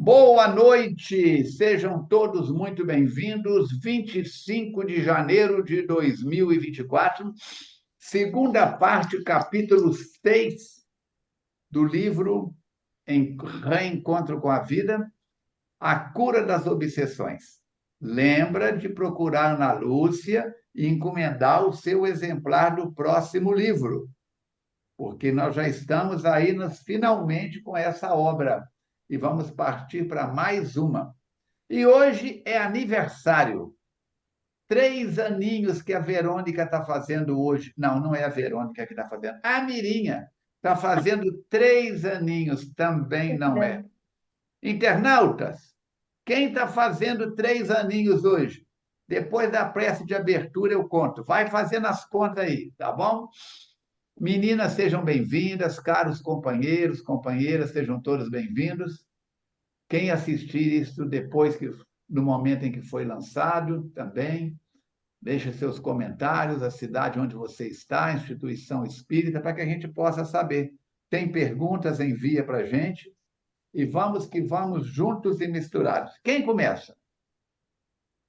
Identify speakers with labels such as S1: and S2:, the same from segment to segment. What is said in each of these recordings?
S1: Boa noite, sejam todos muito bem-vindos. 25 de janeiro de 2024, segunda parte, capítulo 6 do livro Em Reencontro com a Vida, A Cura das Obsessões. Lembra de procurar Ana Lúcia e encomendar o seu exemplar do próximo livro, porque nós já estamos aí finalmente com essa obra e vamos partir para mais uma. E hoje é aniversário. 3 aninhos que a Verônica está fazendo hoje. Não, não é a Verônica que está fazendo. A Mirinha está fazendo 3 aninhos, também não é. Internautas, quem está fazendo 3 aninhos hoje? Depois da prece de abertura eu conto. Vai fazendo as contas aí, tá bom? Meninas, sejam bem-vindas, caros companheiros, companheiras, sejam todos bem-vindos. Quem assistir isso depois no momento em que foi lançado, também, deixe seus comentários, a cidade onde você está, a instituição espírita, para que a gente possa saber. Tem perguntas, envia para a gente. E vamos que vamos juntos e misturados. Quem começa?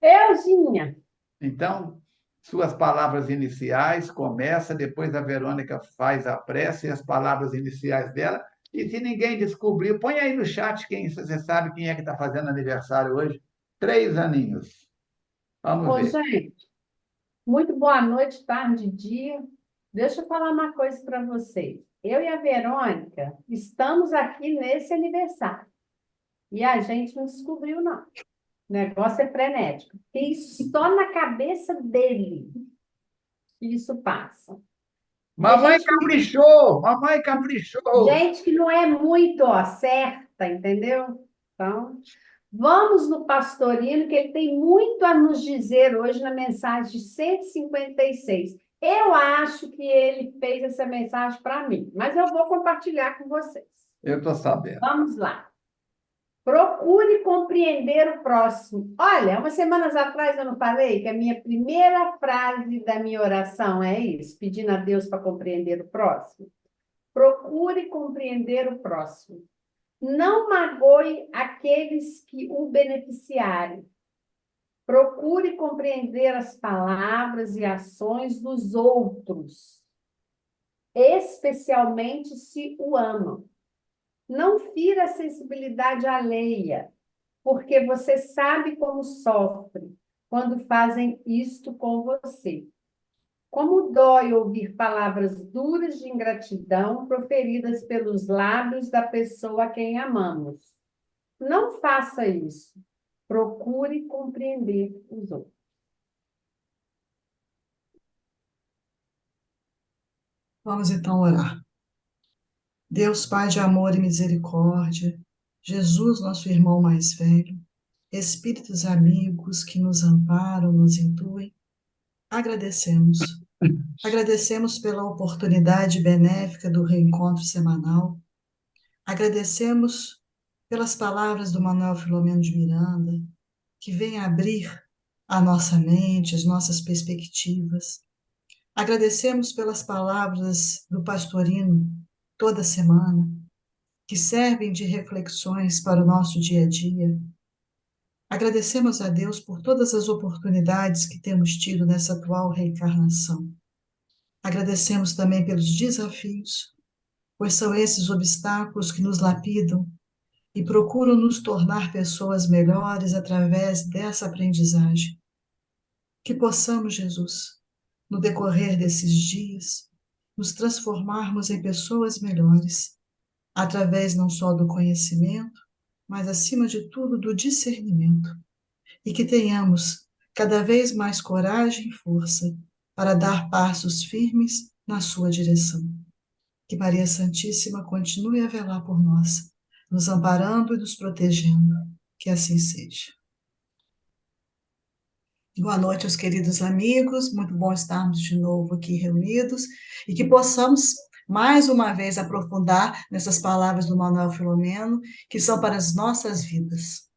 S2: Euzinha.
S1: Então, suas palavras iniciais, começa, depois a Verônica faz a prece e as palavras iniciais dela. E se ninguém descobriu, põe aí no chat quem você sabe quem é que está fazendo aniversário hoje. 3 aninhos. Vamos
S2: Ô,
S1: ver.
S2: gente, muito boa noite, tarde, dia. Deixa eu falar uma coisa para vocês. Eu e a Verônica estamos aqui nesse aniversário. E a gente não descobriu, não. O negócio é frenético. E só na cabeça dele que isso passa. Tem
S1: Mamãe caprichou! Mamãe caprichou!
S2: gente que não é muito, ó, certa, entendeu? Então, vamos no Pastorino, que ele tem muito a nos dizer hoje na mensagem 156. Eu acho que ele fez essa mensagem para mim, mas eu vou compartilhar com vocês.
S1: Eu estou sabendo.
S2: Vamos lá. Procure compreender o próximo. Olha, umas semanas atrás eu não falei que a minha primeira frase da minha oração é isso, pedindo a Deus para compreender o próximo. Procure compreender o próximo. Não magoe aqueles que o beneficiarem. Procure compreender as palavras e ações dos outros, especialmente se o amam. Não fira a sensibilidade alheia, porque você sabe como sofre quando fazem isto com você. Como dói ouvir palavras duras de ingratidão proferidas pelos lábios da pessoa a quem amamos. Não faça isso. Procure compreender os outros.
S3: Vamos então orar. Deus, Pai de amor e misericórdia, Jesus, nosso irmão mais velho, espíritos amigos que nos amparam, nos intuem, agradecemos. Agradecemos pela oportunidade benéfica do reencontro semanal. Agradecemos pelas palavras do Manuel Filomeno de Miranda, que vem abrir a nossa mente, as nossas perspectivas. Agradecemos pelas palavras do Pastorino toda semana, que servem de reflexões para o nosso dia a dia. Agradecemos a Deus por todas as oportunidades que temos tido nessa atual reencarnação. Agradecemos também pelos desafios, pois são esses obstáculos que nos lapidam e procuram nos tornar pessoas melhores através dessa aprendizagem. Que possamos, Jesus, no decorrer desses dias, nos transformarmos em pessoas melhores, através não só do conhecimento, mas, acima de tudo, do discernimento, e que tenhamos cada vez mais coragem e força para dar passos firmes na sua direção. Que Maria Santíssima continue a velar por nós, nos amparando e nos protegendo. Que assim seja. Boa noite aos queridos amigos, muito bom estarmos de novo aqui reunidos e que possamos mais uma vez aprofundar nessas palavras do Manuel Filomeno, que são para as nossas vidas.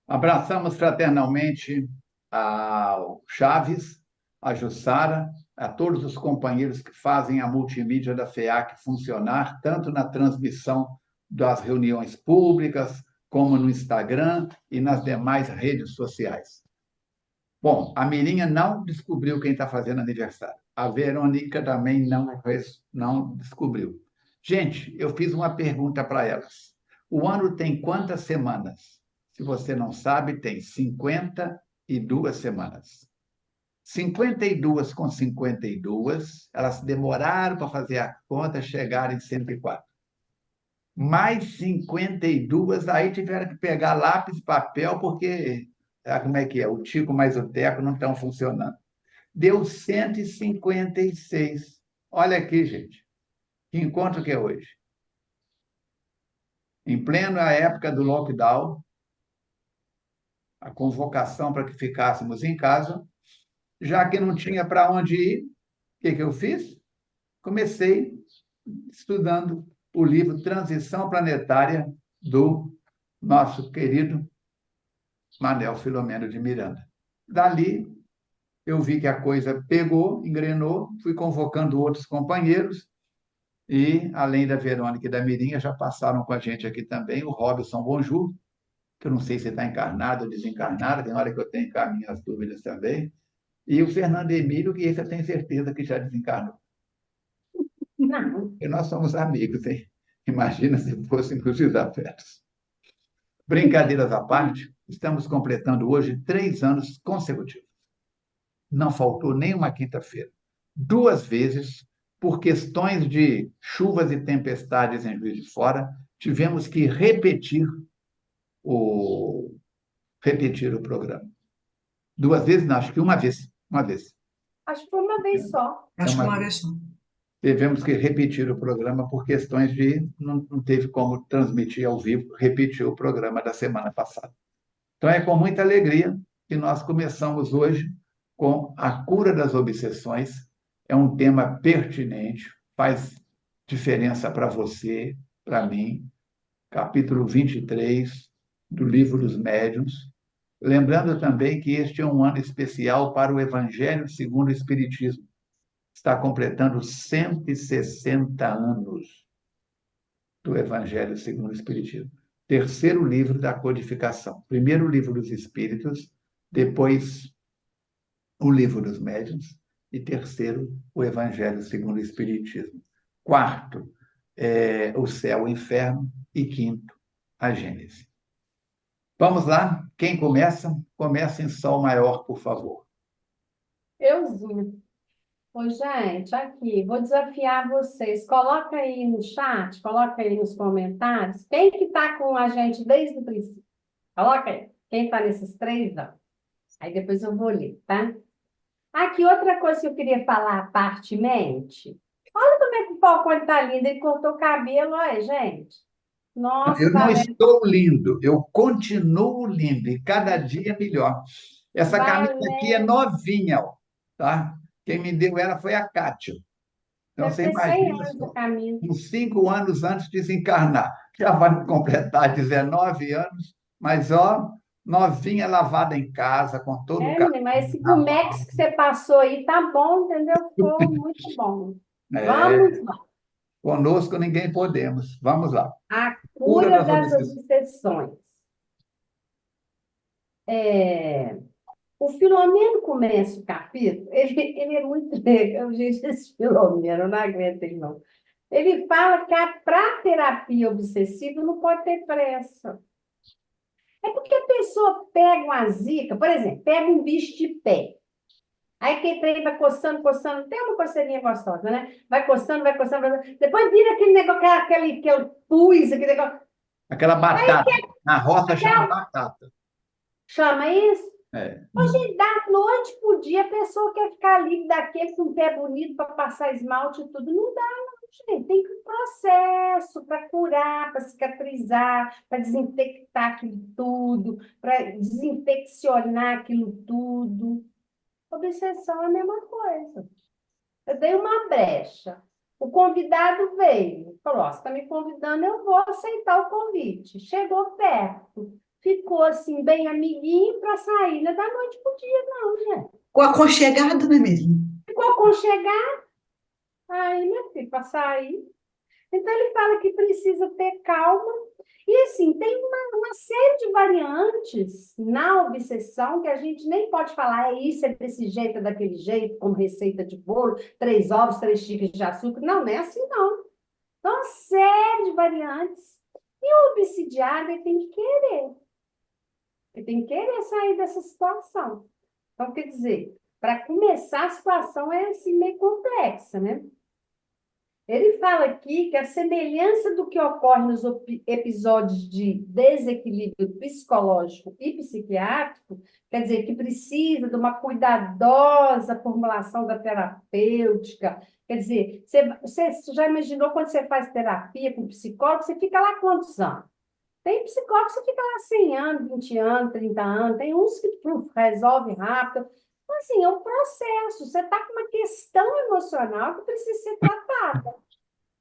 S1: Abraçamos fraternalmente ao Chaves, a Jussara, a todos os companheiros que fazem a multimídia da FEAC funcionar, tanto na transmissão das reuniões públicas, como no Instagram e nas demais redes sociais. Bom, a Mirinha não descobriu quem está fazendo aniversário. A Verônica também não descobriu. Gente, eu fiz uma pergunta para elas. O ano tem quantas semanas? Se você não sabe, tem 52 semanas. 52 com 52, elas demoraram para fazer a conta, chegaram em 104. Mais 52, aí tiveram que pegar lápis e papel, porque, sabe como é que é? O Tico mais o Teco não estão funcionando. Deu 156. Olha aqui, gente. Que encontro que é hoje? Em plena época do lockdown, a convocação para que ficássemos em casa, já que não tinha para onde ir, o que eu fiz? Comecei estudando o livro Transição Planetária do nosso querido Manuel Filomeno de Miranda. Dali, eu vi que a coisa pegou, engrenou, fui convocando outros companheiros e, além da Verônica e da Mirinha, já passaram com a gente aqui também o Robson Bonjour, que eu não sei se está encarnado ou desencarnado, tem hora que eu tenho cá minhas dúvidas também, e o Fernando Emílio, que esse eu tenho certeza que já desencarnou.
S2: Não.
S1: E nós somos amigos, hein? Imagina se fôssemos desafetos. Brincadeiras à parte, estamos completando hoje 3 anos consecutivos. Não faltou nenhuma quinta-feira. 2 vezes, por questões de chuvas e tempestades em Juiz de Fora, tivemos que repetir o programa. 2 vezes, não, acho que uma vez. Uma vez.
S2: Acho que foi uma vez só.
S3: Acho que uma vez só.
S1: Tivemos que repetir o programa por questões de não teve como transmitir ao vivo, repetir o programa da semana passada. Então, é com muita alegria que nós começamos hoje com a cura das obsessões. É um tema pertinente, faz diferença para você, para mim. Capítulo 23 do Livro dos Médiuns. Lembrando também que este é um ano especial para o Evangelho segundo o Espiritismo. Está completando 160 anos do Evangelho segundo o Espiritismo. Terceiro livro da codificação. Primeiro o Livro dos Espíritos, depois o Livro dos Médiuns e terceiro o Evangelho segundo o Espiritismo. Quarto, o Céu e o Inferno e quinto, a Gênese. Vamos lá? Quem começa? Começa em Sol maior, por favor.
S2: Euzinho. Ô, gente, aqui, vou desafiar vocês. Coloca aí no chat, coloca aí nos comentários. Quem que está com a gente desde o princípio? Coloca aí. Quem está nesses 3 anos? Aí depois eu vou ler, tá? Aqui, outra coisa que eu queria falar à partemente. Olha como é que o Falcone está lindo. Ele cortou o cabelo, olha, gente. Nossa,
S1: Eu não
S2: tá vendo?
S1: estou lindo, eu continuo lindo e cada dia melhor. Essa camisa aqui é
S2: Valeu.
S1: novinha, ó, tá? Quem me deu ela foi a Kátia. Então,
S2: Deve
S1: você
S2: ter 100
S1: imagina
S2: anos a
S1: só,
S2: camisa.
S1: uns 5 anos antes de desencarnar. Já vai completar 19 anos, mas, ó, novinha, lavada em casa, com todo o
S2: Menina, mas esse Gumex que você passou aí tá bom, entendeu? Ficou muito bom.
S1: É,
S2: Vamos lá.
S1: conosco ninguém podemos. Vamos lá.
S2: A
S1: Cura
S2: cura
S1: das
S2: das
S1: obsessões.
S2: obsessões. O Filomeno começa o capítulo, ele é muito legal, gente, esse Filomeno, eu não aguento ele, não. Ele fala que para terapia obsessiva não pode ter pressa. É porque a pessoa pega uma zica, por exemplo, pega um bicho de pé. Aí quem trem vai coçando, coçando, tem uma coceirinha gostosa, né? Vai coçando, vai coçando, vai coçando. Depois vira aquele negócio, aquele pus, aquele negócio.
S1: Aquela batata. Na roça chama batata.
S2: Chama isso?
S1: É.
S2: Hoje, da noite pro dia, a pessoa quer ficar ali daquele com o pé bonito para passar esmalte e tudo. Não dá, não, gente. Tem que um processo para curar, para cicatrizar, para desinfectar aquilo tudo, para desinfeccionar aquilo tudo. Obsessão é a mesma coisa. Eu dei uma brecha. O convidado veio, falou: ó, você está me convidando, eu vou aceitar o convite. Chegou perto, ficou assim, bem amiguinho para sair. Não é da noite para o dia, não, gente.
S3: Ficou aconchegado, né, Mirinha?
S2: Ficou aconchegado. Aí, meu filho, para sair. Então, ele fala que precisa ter calma. E, assim, tem uma série de variantes na obsessão que a gente nem pode falar, é isso, é desse jeito, é daquele jeito, como receita de bolo, 3 ovos, 3 xícaras de açúcar. Não, não é assim, não. Então, uma série de variantes. E o obsidiado, ele tem que querer. Ele tem que querer sair dessa situação. Então, quer dizer, para começar, a situação é assim meio complexa, né? Ele fala aqui que a semelhança do que ocorre nos episódios de desequilíbrio psicológico e psiquiátrico, quer dizer, que precisa de uma cuidadosa formulação da terapêutica. Quer dizer, você já imaginou quando você faz terapia com psicólogo, você fica lá quantos anos? Tem psicólogo que você fica lá 100 anos, 20 anos, 30 anos, tem uns que resolve rápido. Então, assim, é um processo. Você está com uma questão emocional que precisa ser tratada.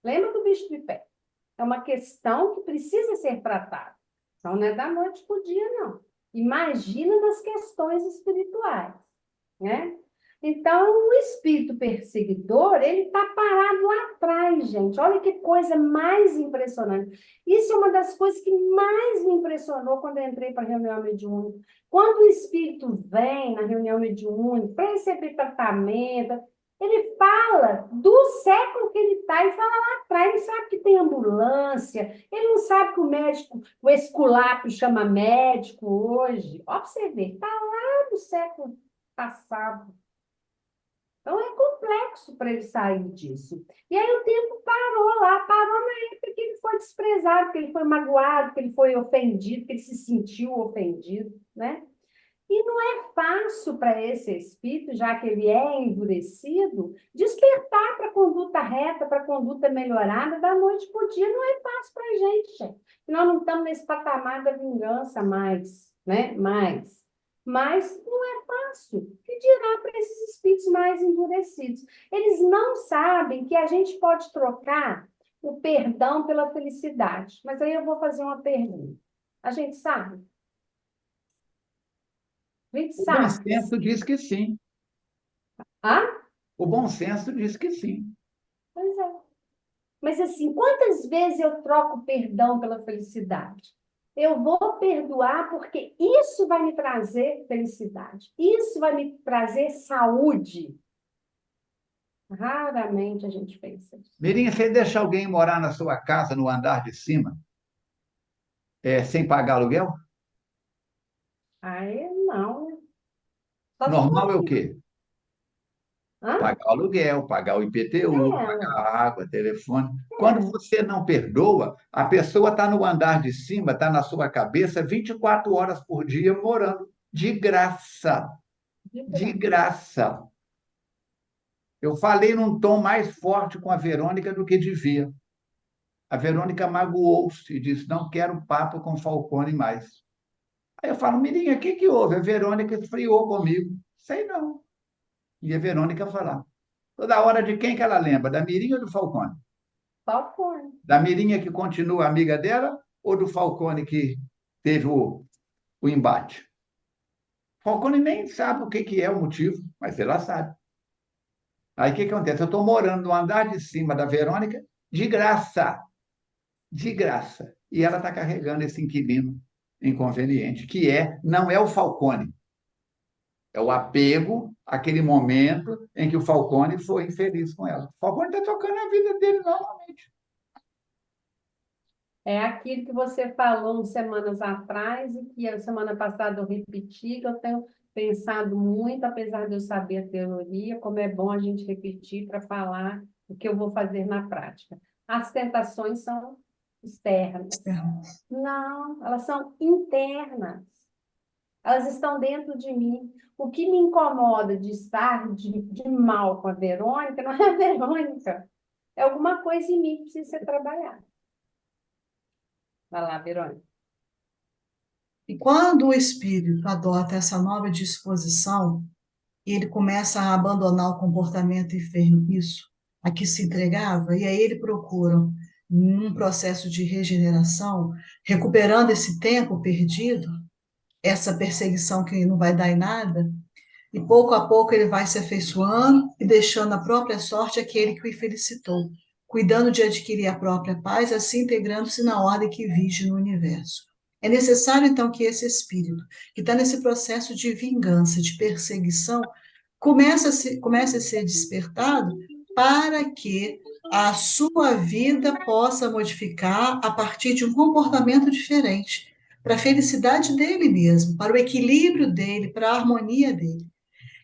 S2: Lembra do bicho de pé? É uma questão que precisa ser tratada. Então, não é da noite para o dia, não. Imagina nas questões espirituais, né? Então, o espírito perseguidor, ele está parado lá atrás, gente. Olha que coisa mais impressionante. Isso é uma das coisas que mais me impressionou quando eu entrei para a reunião mediúnica. Quando o espírito vem na reunião mediúnica para receber tratamento, ele fala do século que ele está e fala lá atrás. Ele sabe que tem ambulância, ele não sabe que o médico, o esculápio chama médico hoje. Ó, para você ver, está lá do século passado. Então, é complexo para ele sair disso. E aí o tempo parou lá, parou na época que ele foi desprezado, que ele foi magoado, que ele foi ofendido, que ele se sentiu ofendido, né? E não é fácil para esse espírito, já que ele é endurecido, despertar para a conduta reta, para a conduta melhorada da noite para o dia. Não é fácil para a gente, gente. Nós não estamos nesse patamar da vingança mais, né? Mas não é fácil. Que dirá para esses espíritos mais endurecidos? Eles não sabem que a gente pode trocar o perdão pela felicidade. Mas aí eu vou fazer uma pergunta. A gente sabe? A gente
S1: O bom
S2: sabe?
S1: senso diz que sim.
S2: Ah?
S1: O bom senso diz que sim.
S2: Pois é. Mas assim, quantas vezes eu troco perdão pela felicidade? Eu vou perdoar porque isso vai me trazer felicidade. Isso vai me trazer saúde. Raramente a gente pensa isso.
S1: Mirinha, você deixa alguém morar na sua casa, no andar de cima, sem pagar aluguel?
S2: Aí não, né? Só se for
S1: Normal é o
S2: assim.
S1: quê?
S2: Hã?
S1: Pagar o aluguel, pagar o IPTU, pagar
S2: Ué.
S1: a água, telefone. Quando
S2: É.
S1: você não perdoa, a pessoa está no andar de cima, está na sua cabeça 24 horas por dia morando. De graça.
S2: De
S1: De
S2: graça.
S1: graça. Eu falei num tom mais forte com a Verônica do que devia. A Verônica magoou-se e disse: não quero papo com Falcone mais. Aí eu falo: Mirinha, o que que houve? A Verônica esfriou comigo. Sei não. E a Verônica falar. Toda hora de quem que ela lembra? Da Mirinha ou do Falcone?
S2: Só for.
S1: Da Mirinha que continua amiga dela ou do Falcone que teve o embate? Falcone nem sabe o que que é o motivo, mas ela sabe. Aí o que que acontece? Eu estou morando no andar de cima da Verônica de graça. De graça. E ela está carregando esse inquilino inconveniente, que não é o Falcone. É o apego àquele momento em que o Falcone foi infeliz com ela. O Falcone está tocando a vida dele normalmente.
S2: É aquilo que você falou semanas atrás e que a semana passada eu repeti, que eu tenho pensado muito, apesar de eu saber a teoria, como é bom a gente repetir para falar o que eu vou fazer na prática. As tentações são externas. Não, elas são internas. Elas estão dentro de mim. O que me incomoda de estar de mal com a Verônica não é a Verônica. É alguma coisa em mim que precisa ser trabalhada. Vai lá, Verônica.
S3: E quando o espírito adota essa nova disposição, ele começa a abandonar o comportamento enfermiço a que se entregava, e aí ele procura, num processo de regeneração, recuperando esse tempo perdido, essa perseguição que não vai dar em nada, e pouco a pouco ele vai se afeiçoando e deixando a própria sorte aquele que o felicitou. cuidando de adquirir a própria paz, assim integrando-se na ordem que vige no universo. É necessário, então, que esse espírito, que está nesse processo de vingança, de perseguição, comece a ser despertado para que a sua vida possa modificar a partir de um comportamento diferente, para a felicidade dele mesmo, para o equilíbrio dele, para a harmonia dele.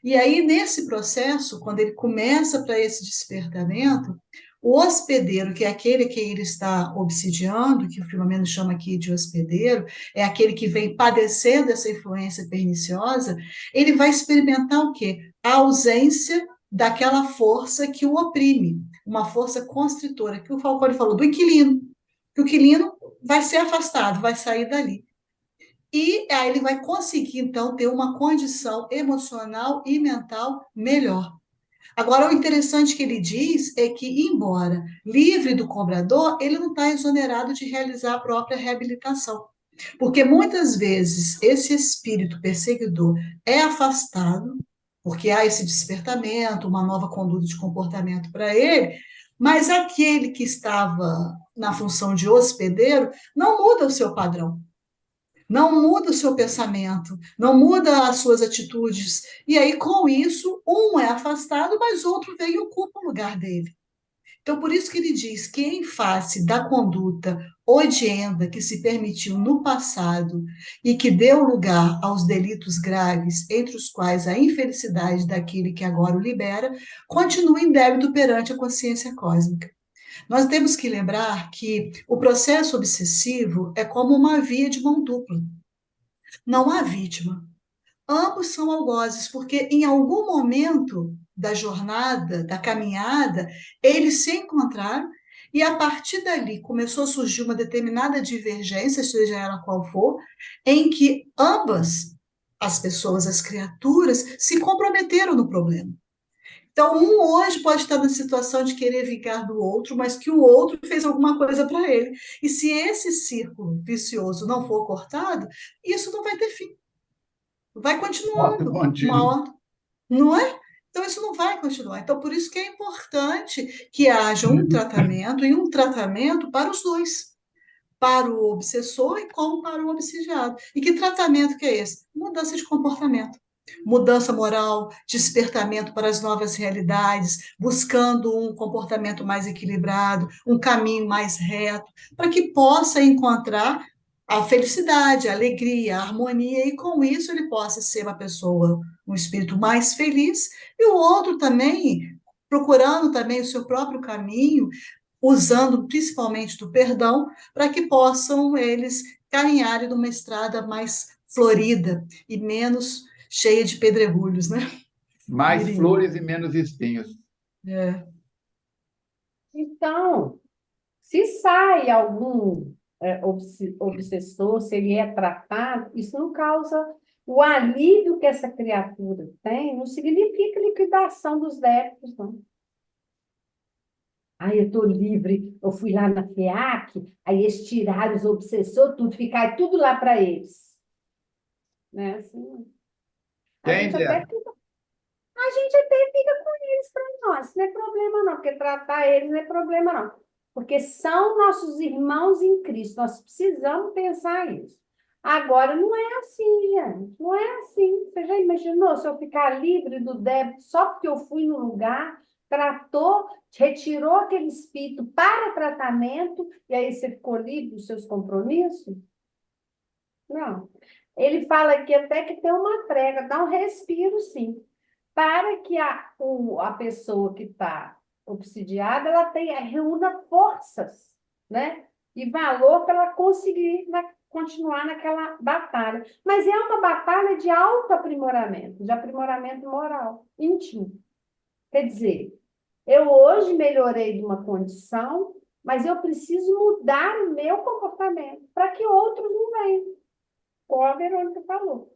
S3: E aí, nesse processo, quando ele começa para esse despertamento, o hospedeiro, que é aquele que ele está obsidiando, que o Filomeno chama aqui de hospedeiro, é aquele que vem padecendo essa influência perniciosa, ele vai experimentar o quê? A ausência daquela força que o oprime, uma força constritora, que o Falcone falou, do inquilino, que o inquilino vai ser afastado, vai sair dali. E aí ele vai conseguir, então, ter uma condição emocional e mental melhor. Agora, o interessante que ele diz é que, embora livre do cobrador, ele não está exonerado de realizar a própria reabilitação. Porque muitas vezes esse espírito perseguidor é afastado, porque há esse despertamento, uma nova conduta de comportamento para ele, mas aquele que estava na função de hospedeiro não muda o seu padrão. Não muda o seu pensamento, não muda as suas atitudes. E aí, com isso, um é afastado, mas outro vem e ocupa o lugar dele. Então, por isso que ele diz que, em face da conduta odienta que se permitiu no passado e que deu lugar aos delitos graves, entre os quais a infelicidade daquele que agora o libera, continua em débito perante a consciência cósmica. Nós temos que lembrar que o processo obsessivo é como uma via de mão dupla. Não há vítima. Ambos são algozes, porque em algum momento da jornada, da caminhada, eles se encontraram e a partir dali começou a surgir uma determinada divergência, seja ela qual for, em que ambas as pessoas, as criaturas, se comprometeram no problema. Então, um hoje pode estar na situação de querer vingar do outro, mas que o outro fez alguma coisa para ele. E se esse círculo vicioso não for cortado, isso não vai ter fim. Vai
S1: Moto
S3: continuando uma
S1: contínuo.
S3: hora, não é? Então, isso não vai continuar. Então, por isso que é importante que haja um tratamento e um tratamento para os dois, para o obsessor e como para o obsidiado. E que tratamento que é esse? Mudança de comportamento. Mudança moral, despertamento para as novas realidades, buscando um comportamento mais equilibrado, um caminho mais reto, para que possa encontrar a felicidade, a alegria, a harmonia, e com isso ele possa ser uma pessoa, um espírito mais feliz, e o outro também, procurando também o seu próprio caminho, usando principalmente do perdão, para que possam eles caminharem numa estrada mais florida e menos cheia de pedregulhos, né?
S1: Mais
S3: Mirinho.
S1: flores e menos espinhos.
S3: É.
S2: Então, se sai algum obsessor, se ele é tratado, isso não causa o alívio que essa criatura tem, não significa liquidação dos débitos, não. Aí eu estou livre, eu fui lá na FEAC, aí eles tiraram os obsessores, tudo, ficar tudo lá para eles. Né? Assim, a
S1: Tem,
S2: gente até
S1: Zé?
S2: fica, a gente até fica com eles para nós, não é problema não, porque tratar eles não é problema não. Porque são nossos irmãos em Cristo, nós precisamos pensar isso. Agora, não é assim, gente, não é assim. Você já imaginou se eu ficar livre do débito só porque eu fui no lugar, tratou, retirou aquele espírito para tratamento, e aí você ficou livre dos seus compromissos? Não. Ele fala aqui até que tem uma trégua, dá um respiro, sim, para que a pessoa que está obsidiada, ela tenha, reúna forças, né? E valor para ela conseguir continuar naquela batalha. Mas é uma batalha de autoaprimoramento, de aprimoramento moral, íntimo. Quer dizer, eu hoje melhorei de uma condição, mas eu preciso mudar o meu comportamento para que outros não venham. Como a Verônica falou.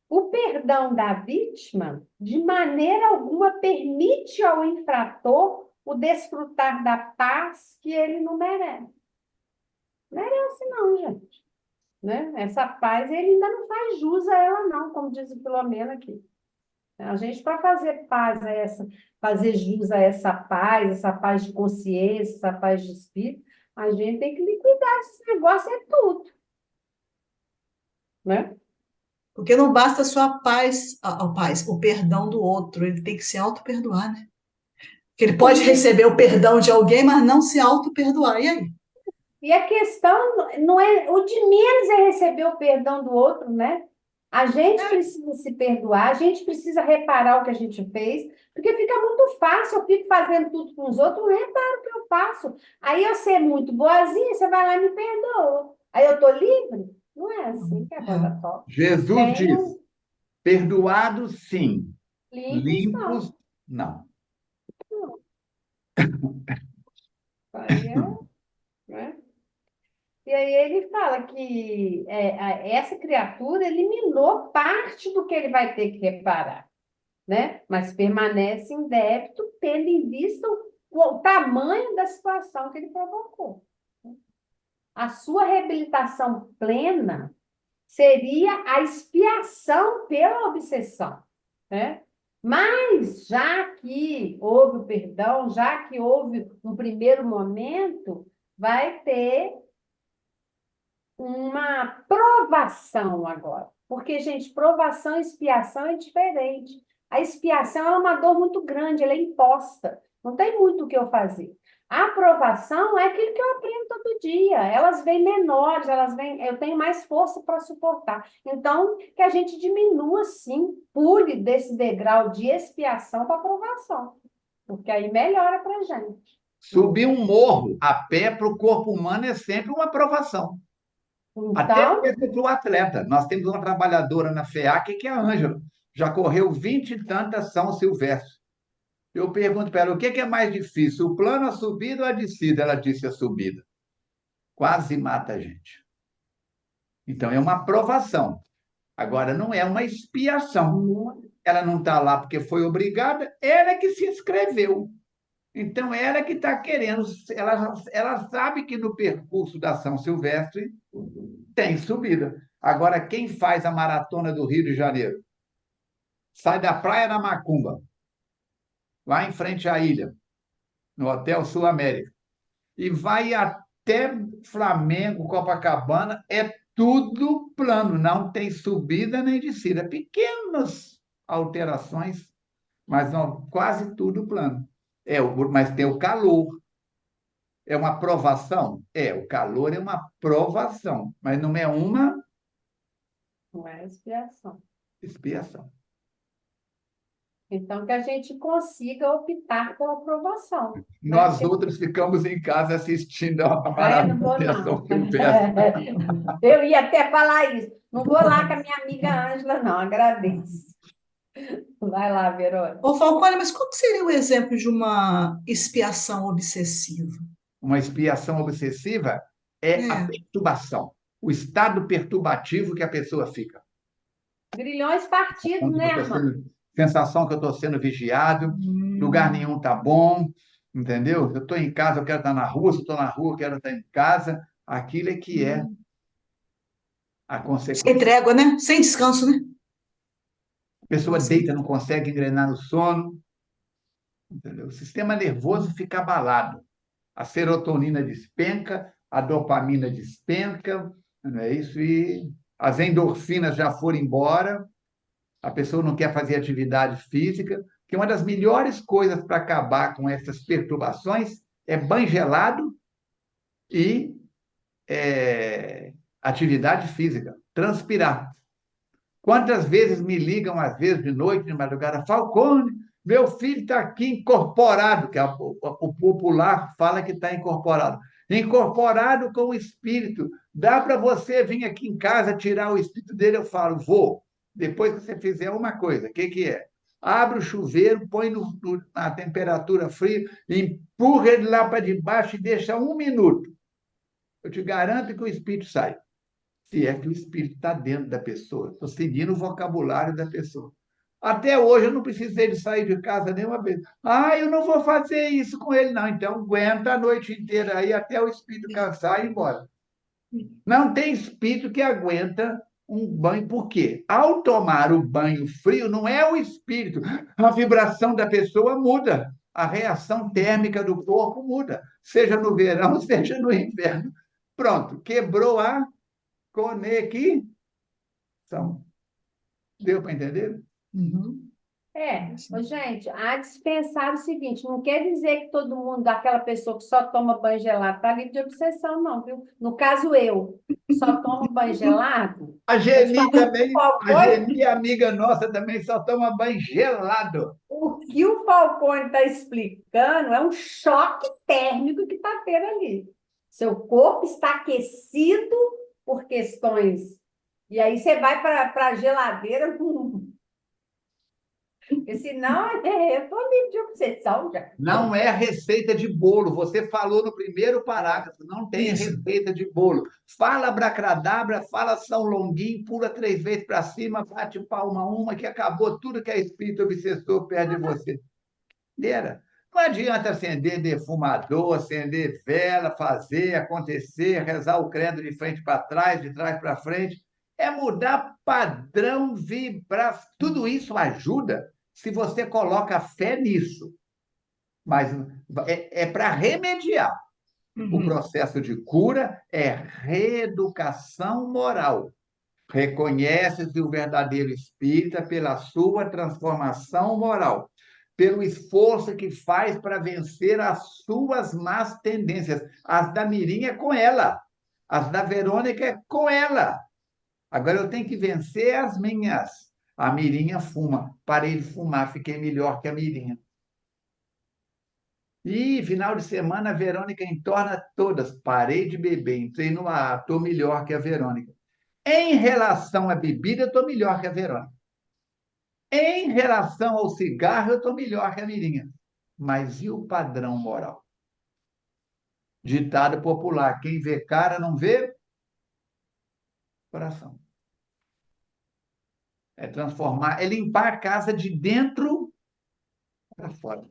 S2: O perdão da vítima, de maneira alguma, permite ao infrator o desfrutar da paz que ele não merece. Merece não, gente. Né? Essa paz, ele ainda não faz jus a ela não, como diz o Filomeno aqui. A gente, para fazer paz a fazer jus a essa paz de consciência, essa paz de espírito, a gente tem que liquidar esse negócio, é tudo, né?
S3: Porque não basta só a paz, o perdão do outro, ele tem que se auto-perdoar, né? Que ele pode receber o perdão de alguém, mas não se auto-perdoar. E aí?
S2: E a questão não é, o de menos é receber o perdão do outro, né? A gente precisa se perdoar, a gente precisa reparar o que a gente fez, porque fica muito fácil, eu fico fazendo tudo com os outros, não reparo o que eu faço. Aí eu ser muito boazinha, você vai lá e me perdoa. Aí eu tô livre? Não é assim que a coisa toca.
S1: Jesus
S2: Tem
S1: diz:
S2: um
S1: perdoados, sim,
S2: limpos, não.
S1: limpos, não.
S2: Não. Aí é, né? E aí ele fala que essa criatura eliminou parte do que ele vai ter que reparar, né? Mas permanece em débito, tendo em vista o tamanho da situação que ele provocou. A sua reabilitação plena seria a expiação pela obsessão, né? Mas, já que houve o perdão, já que houve um primeiro momento, vai ter uma provação agora. Porque, gente, provação e expiação é diferente. A expiação é uma dor muito grande, ela é imposta. Não tem muito o que eu fazer. A aprovação é aquilo que eu aprendo todo dia. Elas vêm menores, eu tenho mais força para suportar. Então, que a gente diminua, sim, pule desse degrau de expiação para aprovação. Porque aí melhora para a gente.
S1: Subir um morro a pé para o corpo humano é sempre uma provação. Até
S2: Então,
S1: mesmo para o atleta. Nós temos uma trabalhadora na FEAC, que é a Ângela. Já correu 20 e tantas São Silvestre. Eu pergunto para ela, o que é mais difícil, o plano, a subida ou a descida? Ela disse a subida. Quase mata a gente. Então, é uma provação. Agora, não é uma expiação. Ela não está lá porque foi obrigada, ela é que se inscreveu. Então, ela que está querendo, ela sabe que no percurso da São Silvestre tem subida. Agora, quem faz a maratona do Rio de Janeiro? Sai da Praia da Macumba, lá em frente à ilha, no Hotel Sul América, e vai até Flamengo, Copacabana, é tudo plano, não tem subida nem descida. Pequenas alterações, mas não, quase tudo plano. Mas tem o calor. É uma provação? O calor é uma provação, mas não é uma
S2: não é expiação.
S1: expiação.
S2: Então, que a gente consiga optar pela aprovação, né?
S1: Nós outros ficamos em casa assistindo a
S2: Não vou,
S1: maratona
S2: não.
S1: São Silvestre.
S2: Eu ia até falar isso. Não vou lá com a minha amiga Ângela, não. Agradeço. Vai lá, Verônica.
S3: Ô, Falcone, mas qual que seria o exemplo de uma expiação obsessiva?
S1: Uma expiação obsessiva é a
S3: É.
S1: perturbação, o estado perturbativo que a pessoa fica.
S2: Grilhões partidos, né, irmã?
S1: Sensação que eu estou sendo vigiado, lugar nenhum está bom, entendeu? Eu estou em casa, eu quero estar na rua, se eu estou na rua, eu quero estar em casa. Aquilo é que é a consequência.
S3: Sem trégua, né? Sem descanso, né?
S1: A pessoa deita, não consegue engrenar no sono, entendeu? O sistema nervoso fica abalado. A serotonina despenca, a dopamina despenca, não é isso? E as endorfinas já foram embora, a pessoa não quer fazer atividade física, que uma das melhores coisas para acabar com essas perturbações é banho gelado e atividade física, transpirar. Quantas vezes me ligam, às vezes de noite, de madrugada, Falcone, meu filho está aqui incorporado, que o popular fala que está incorporado. Incorporado com o espírito. Dá para você vir aqui em casa tirar o espírito dele? Eu falo, vou. Depois que você fizer uma coisa, o que é? Abre o chuveiro, põe na temperatura fria, empurra ele lá para debaixo e deixa 1 minuto. Eu te garanto que o espírito sai. Se é que o espírito está dentro da pessoa. Estou seguindo o vocabulário da pessoa. Até hoje eu não precisei de sair de casa nenhuma vez. Eu não vou fazer isso com ele, não. Então aguenta a noite inteira aí até o espírito cansar e ir embora. Não tem espírito que aguenta um banho, por quê? Ao tomar o banho frio, não é o espírito, a vibração da pessoa muda, a reação térmica do corpo muda, seja no verão, seja no inverno. Pronto, quebrou a conexão. Deu para entender?
S3: Uhum.
S2: Gente, há de se pensar o seguinte, não quer dizer que todo mundo, aquela pessoa que só toma banho gelado, está livre de obsessão, não, viu? No caso, eu, só tomo banho gelado,
S1: A
S2: vou te
S1: Geni
S2: falar
S1: também,
S2: qual
S1: a
S2: coisa.
S1: Geni, amiga nossa, também só toma banho gelado.
S2: O que o Falcone está explicando é um choque térmico que está tendo ali. Seu corpo está aquecido por questões. E aí você vai para a geladeira com. Porque senão eu estou livre de obsessão já.
S1: Não é receita de bolo. Você falou no primeiro parágrafo, não tem
S3: Isso.
S1: receita de bolo. Fala abracadabra, fala São Longuinho, pula 3 vezes para cima, bate palma uma, que acabou tudo que é espírito obsessor perto de você. Era. Não adianta acender defumador, acender vela, fazer, acontecer, rezar o credo de frente para trás, de trás para frente. É mudar padrão, vibrar. Tudo isso ajuda se você coloca fé nisso. Mas é para remediar. O
S3: Uhum.
S1: processo de cura é reeducação moral. Reconhece-se o verdadeiro espírita pela sua transformação moral, pelo esforço que faz para vencer as suas más tendências. As da Mirinha é com ela, as da Verônica é com ela. Agora eu tenho que vencer as minhas. A Mirinha fuma, parei de fumar, fiquei melhor que a Mirinha. E final de semana a Verônica entorna todas. Parei de beber, entrei no ar, estou melhor que a Verônica. Em relação à bebida, eu estou melhor que a Verônica. Em relação ao cigarro, eu estou melhor que a Mirinha. Mas e o padrão moral? Ditado popular: quem vê cara não vê coração. É transformar, é limpar a casa de dentro para fora.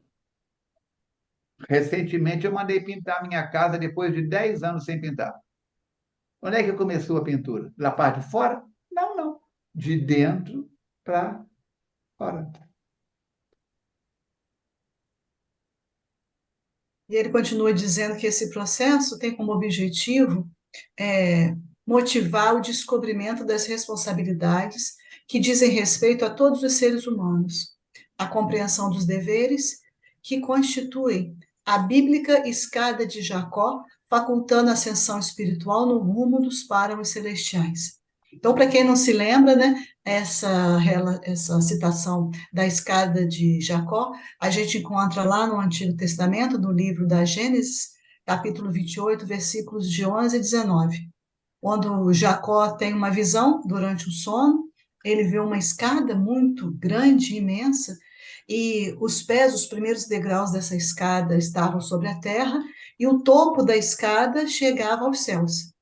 S1: Recentemente eu mandei pintar minha casa depois de 10 anos sem pintar. Onde é que começou a pintura? Da parte de fora? Não, não. De dentro para fora.
S3: E ele continua dizendo que esse processo tem como objetivo motivar o descobrimento das responsabilidades que dizem respeito a todos os seres humanos, a compreensão dos deveres que constituem a bíblica escada de Jacó, facultando a ascensão espiritual no rumo dos páramos celestiais. Então, para quem não se lembra, né, essa citação da escada de Jacó, a gente encontra lá no Antigo Testamento, no livro da Gênesis, capítulo 28, versículos de 11 a 19. Quando Jacó tem uma visão durante o sono, ele vê uma escada muito grande, imensa, e os pés, os primeiros degraus dessa escada estavam sobre a terra, e o topo da escada chegava aos céus.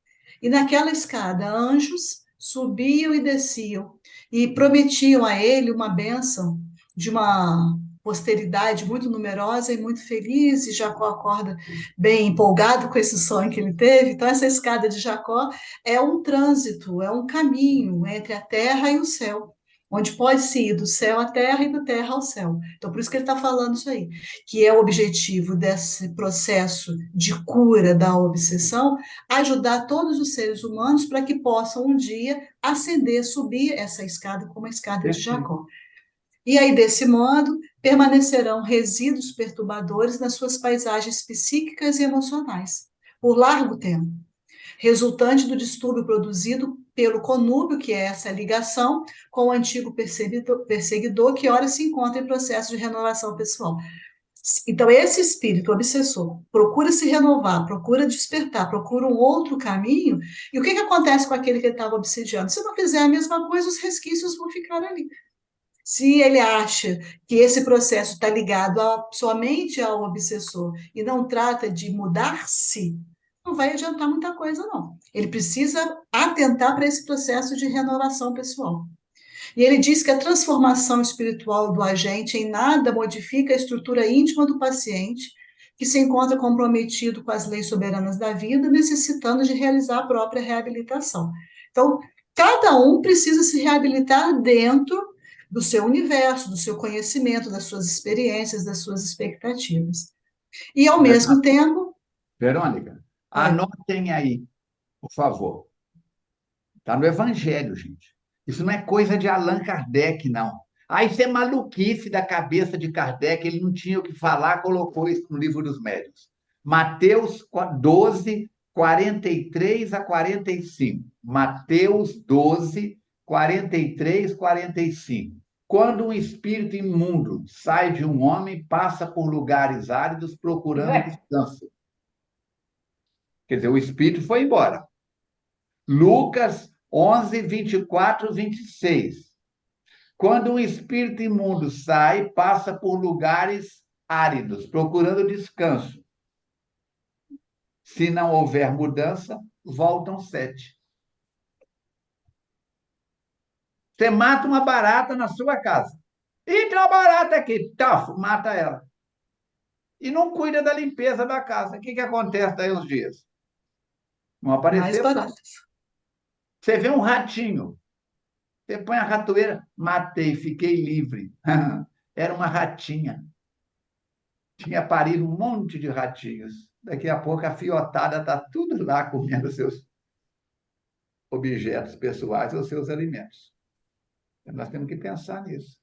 S3: E naquela escada, anjos subiam e desciam, e prometiam a ele uma bênção de uma posteridade muito numerosa e muito feliz, e Jacó acorda bem empolgado com esse sonho que ele teve. Então, essa escada de Jacó é um trânsito, é um caminho entre a terra e o céu, onde pode-se ir do céu à terra e da terra ao céu. Então, por isso que ele está falando isso aí, que é o objetivo desse processo de cura da obsessão, ajudar todos os seres humanos para que possam um dia ascender, subir essa escada como a escada de Jacó. E aí, desse modo, permanecerão resíduos perturbadores nas suas paisagens psíquicas e emocionais, por largo tempo, resultante do distúrbio produzido pelo conúbio, que é essa ligação com o antigo perseguidor, que ora se encontra em processo de renovação pessoal. Então, esse espírito obsessor procura se renovar, procura despertar, procura um outro caminho, e o que acontece com aquele que ele estava obsidiando? Se não fizer a mesma coisa, os resquícios vão ficar ali. Se ele acha que esse processo está ligado somente ao obsessor e não trata de mudar-se, não vai adiantar muita coisa, não. Ele precisa atentar para esse processo de renovação pessoal. E ele diz que a transformação espiritual do agente em nada modifica a estrutura íntima do paciente, que se encontra comprometido com as leis soberanas da vida, necessitando de realizar a própria reabilitação. Então, Cada um precisa se reabilitar dentro do seu universo, do seu conhecimento, das suas experiências, das suas expectativas. E, ao mesmo tempo...
S1: Verônica,
S3: Oi.
S1: anotem aí, por favor. Está no Evangelho, gente. Isso não é coisa de Allan Kardec, não. Ah, isso é maluquice da cabeça de Kardec, ele não tinha o que falar, colocou isso no Livro dos Médiuns. Mateus 12, 43 a 45. Mateus 12, 43, 45. Quando um espírito imundo sai de um homem, passa por lugares áridos procurando descanso. Quer dizer, o espírito foi embora. Lucas 11, 24, 26. Quando um espírito imundo sai, passa por lugares áridos, procurando descanso. Se não houver mudança, voltam 7. Você mata uma barata na sua casa. E tem uma barata aqui, taf, mata ela. E não cuida da limpeza da casa. O que acontece daí uns dias? Não
S3: Mais
S1: apareceu.
S3: baratas.
S1: Você vê um ratinho. Você põe a ratoeira, matei, fiquei livre. Era uma ratinha. Tinha parido um monte de ratinhos. Daqui a pouco a fiotada está tudo lá comendo seus objetos pessoais ou seus alimentos. Nós temos que pensar nisso.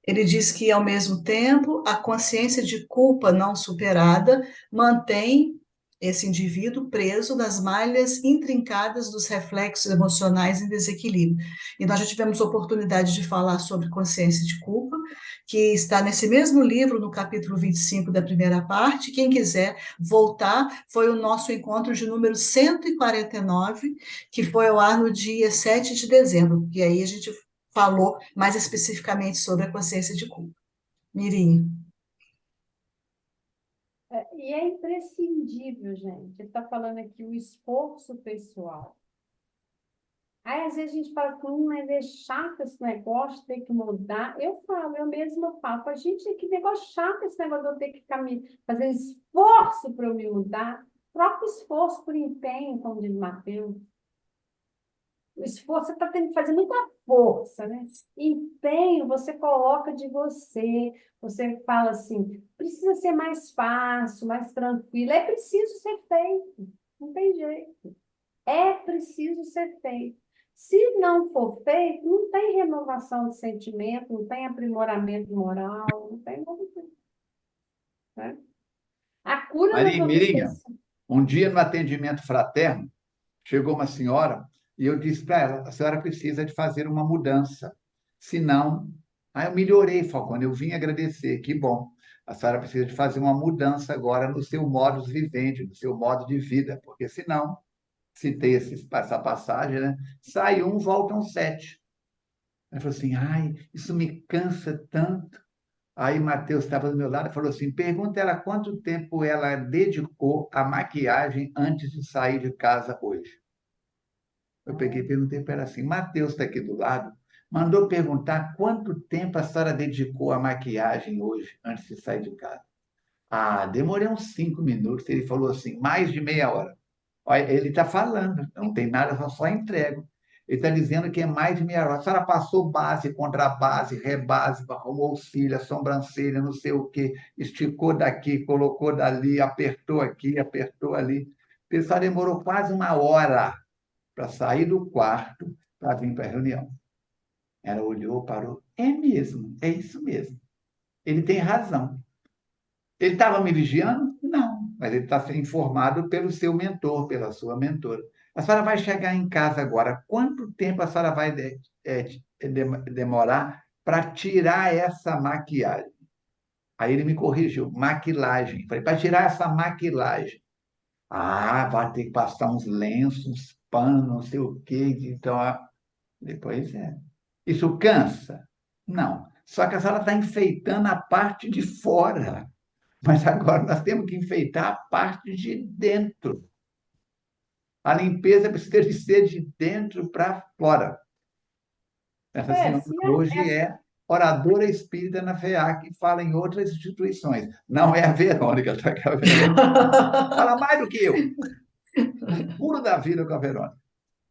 S3: Ele diz que, ao mesmo tempo, a consciência de culpa não superada mantém esse indivíduo preso nas malhas intrincadas dos reflexos emocionais em desequilíbrio. E nós já tivemos oportunidade de falar sobre consciência de culpa, que está nesse mesmo livro, no capítulo 25 da primeira parte. Quem quiser voltar, foi o nosso encontro de número 149, que foi ao ar no dia 7 de dezembro, e aí a gente falou mais especificamente sobre a consciência de culpa. Mirim.
S2: E é imprescindível, gente. Ele está falando aqui o esforço pessoal. Aí, às vezes, a gente fala, mas é chato esse negócio, ter que mudar. Eu mesma falo, gente, que negócio chato esse negócio de eu ter que ficar fazendo esforço para eu me mudar. Troca esforço por empenho, como diz Mateus. O esforço, você está tendo que fazer muita força, né? Empenho, você coloca de você. Você fala assim, precisa ser mais fácil, mais tranquilo. É preciso ser feito. Não tem jeito. É preciso ser feito. Se não for feito, não tem renovação de sentimento, não tem aprimoramento moral, não tem nada disso, né? A cura das
S1: Maria Mirinha,
S2: obsessões.
S1: um dia no atendimento fraterno, chegou uma senhora e eu disse para ela, a senhora precisa de fazer uma mudança, senão... Aí eu melhorei, Falcone, eu vim agradecer, que bom. A senhora precisa de fazer uma mudança agora no seu modus vivendi, no seu modo de vida, porque senão, citei essa passagem, né? Sai um, voltam 7. Ela falou assim, ai, isso me cansa tanto. Aí Matheus estava do meu lado e falou assim, pergunta ela quanto tempo ela dedicou à maquiagem antes de sair de casa hoje. Eu peguei e perguntei para ela assim, Matheus está aqui do lado, mandou perguntar quanto tempo a senhora dedicou à maquiagem hoje, antes de sair de casa. Ah, demorei uns 5 minutos. Ele falou assim, mais de meia hora. Olha, ele está falando, não tem nada, eu só entrego. Ele está dizendo que é mais de meia hora. A senhora passou base, contra base, rebase, arrumou cília, sobrancelha, não sei o quê, esticou daqui, colocou dali, apertou aqui, apertou ali. O pessoal demorou quase uma hora para sair do quarto para vir para a reunião. Ela olhou, parou. É mesmo, é isso mesmo. Ele tem razão. Ele estava me vigiando? Não, mas ele está sendo informado pelo seu mentor, pela sua mentora. A senhora vai chegar em casa agora. Quanto tempo a senhora vai demorar para tirar essa maquiagem? Aí ele me corrigiu, maquilagem. Falei, para tirar essa maquilagem. Ah, vai ter que passar uns lenços, uns panos, não sei o quê. Então, depois é. Isso cansa? Não. Só que a senhora está enfeitando a parte de fora. Mas agora nós temos que enfeitar a parte de dentro. A limpeza precisa de ser de dentro para fora. Essa senhora hoje é oradora espírita na FEAC e fala em outras instituições. Não é a Verônica, tá? A Verônica fala mais do que eu. puro da vida com a Verônica.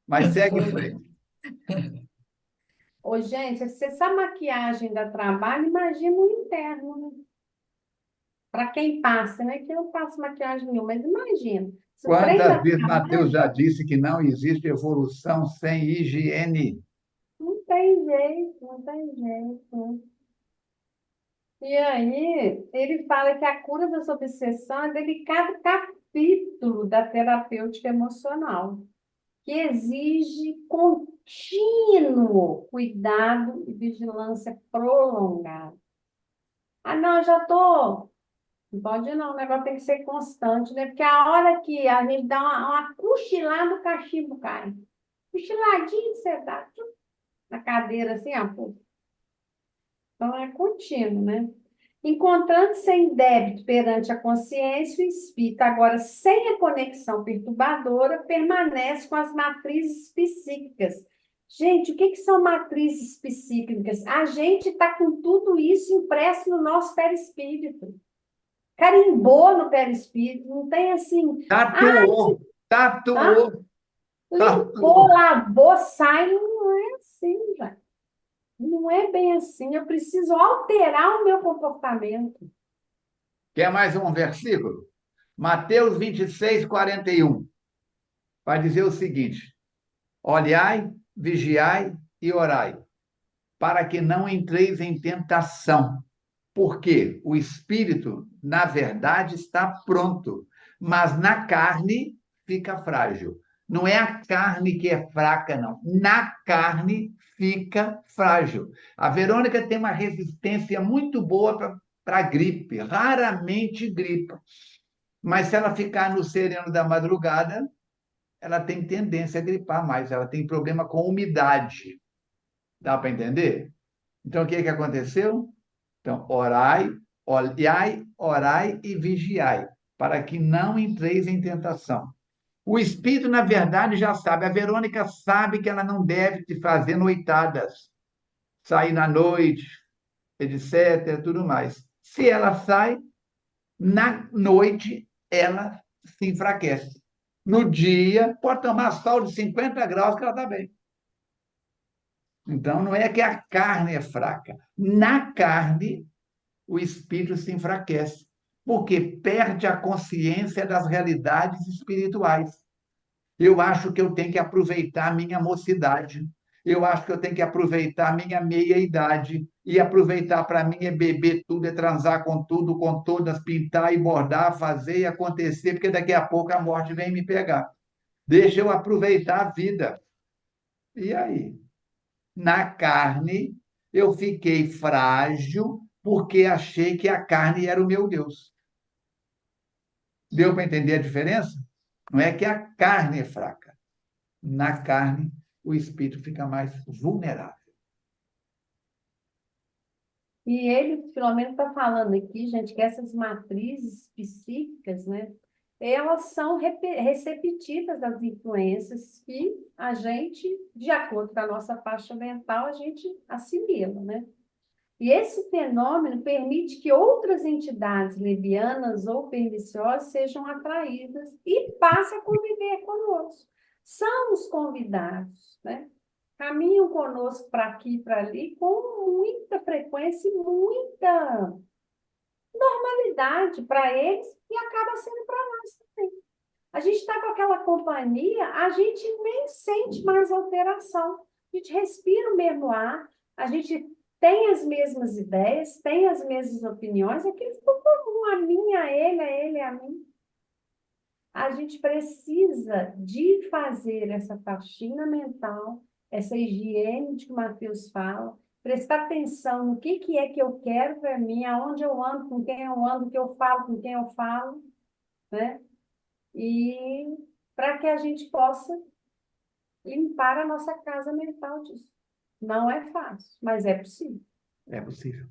S1: Mas segue em frente.
S2: Ô, gente, se essa maquiagem dá trabalho, imagina o interno, né? Para quem passa, né? Que eu não passo maquiagem nenhuma, mas imagina. Se o trem
S1: Quantas
S2: dá
S1: vezes Mateus
S2: trabalho,
S1: já disse que não existe evolução sem higiene?
S2: não tem jeito, não tem jeito. E aí, ele fala que a cura dessa obsessão é delicado capítulo da terapêutica emocional, que exige contínuo cuidado e vigilância prolongada. Ah, não, eu já estou. Não pode não, o negócio tem que ser constante, né? Porque a hora que a gente dá uma cochilada, o cachimbo cai. Cochiladinho, você dá na cadeira assim, ó. Pô. Então é contínuo, né? Encontrando-se em débito perante a consciência, o espírito, agora sem a conexão perturbadora, permanece com as matrizes psíquicas. Gente, o que são matrizes psíquicas? A gente está com tudo isso impresso no nosso perispírito. Carimbou no perispírito, não tem assim.
S1: Tatuou,
S2: Ah,
S1: tatuou,
S2: limpou,
S1: tatuou.
S2: lavou, sai. Não é assim, já. Não é bem assim. Eu preciso alterar o meu comportamento.
S1: Quer mais um versículo? Mateus 26, 41. Vai dizer o seguinte: olhai, vigiai e orai, para que não entreis em tentação. Porque o espírito, na verdade, está pronto, mas na carne fica frágil. Não é a carne que é fraca, não. Na carne fica frágil. A Verônica tem uma resistência muito boa para gripe, raramente gripa. Mas se ela ficar no sereno da madrugada, ela tem tendência a gripar mais, ela tem problema com umidade. Dá para entender? Então, o que aconteceu? Então, orai, olhai, orai e vigiai, para que não entreis em tentação. O espírito, na verdade, já sabe. A Verônica sabe que ela não deve te fazer noitadas, sair na noite, etc., tudo mais. Se ela sai, na noite, ela se enfraquece. No dia, pode tomar sol de 50 graus que ela está bem. Então, não é que a carne é fraca. Na carne, o espírito se enfraquece, porque perde a consciência das realidades espirituais. Eu acho que eu tenho que aproveitar a minha mocidade. Eu acho que eu tenho que aproveitar a minha meia-idade. E aproveitar para mim é beber tudo, é transar com tudo, com todas, pintar e bordar, fazer e acontecer, porque daqui a pouco a morte vem me pegar. Deixa eu aproveitar a vida. E aí? Na carne, eu fiquei frágil porque achei que a carne era o meu Deus. Deu para entender a diferença? Não é que a carne é fraca. Na carne, o espírito fica mais vulnerável.
S2: E ele, pelo menos, está falando aqui, gente, que essas matrizes psíquicas, né? Elas são receptivas das influências que a gente, de acordo com a nossa faixa mental, a gente assimila, né? E esse fenômeno permite que outras entidades levianas ou perniciosas sejam atraídas e passem a conviver conosco. São os convidados, né? Caminham conosco para aqui e para ali com muita frequência e muita normalidade para eles e acaba sendo para nós também. A gente está com aquela companhia, a gente nem sente mais alteração. A gente respira o mesmo ar, a gente tem as mesmas ideias, tem as mesmas opiniões, aquilo ficou comum, a mim, a ele, a mim. A gente precisa de fazer essa faxina mental, essa higiene de que o Matheus fala, prestar atenção no que é que eu quero para mim, aonde eu ando, com quem eu ando, o que eu falo, com quem eu falo, né? E para que a gente possa limpar a nossa casa mental disso. Não é fácil, mas é possível.
S1: É possível.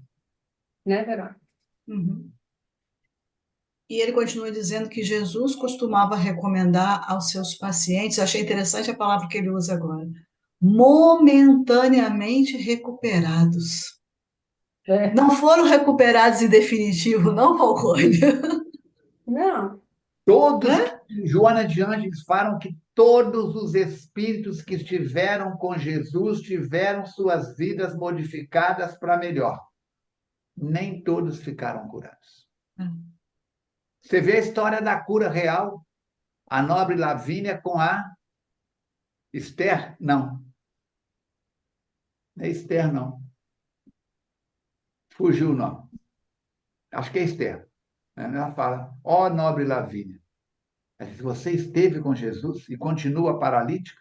S2: Né, Verônica?
S3: Uhum. E ele continua dizendo que Jesus costumava recomendar aos seus pacientes, eu achei interessante a palavra que ele usa agora, momentaneamente recuperados.
S2: É.
S3: Não foram recuperados em definitivo, não, Falcone?
S2: Não.
S1: Todos,
S3: Né?
S1: Joana de Ângeles falam que todos os espíritos que estiveram com Jesus tiveram suas vidas modificadas para melhor. Nem todos ficaram curados. Você vê a história da cura real, a nobre Lavínia com a Esther? Não, não é Esther, não. Fugiu o nome. Acho que é Esther. Ela fala, ó nobre Lavínia, se você esteve com Jesus e continua paralítica,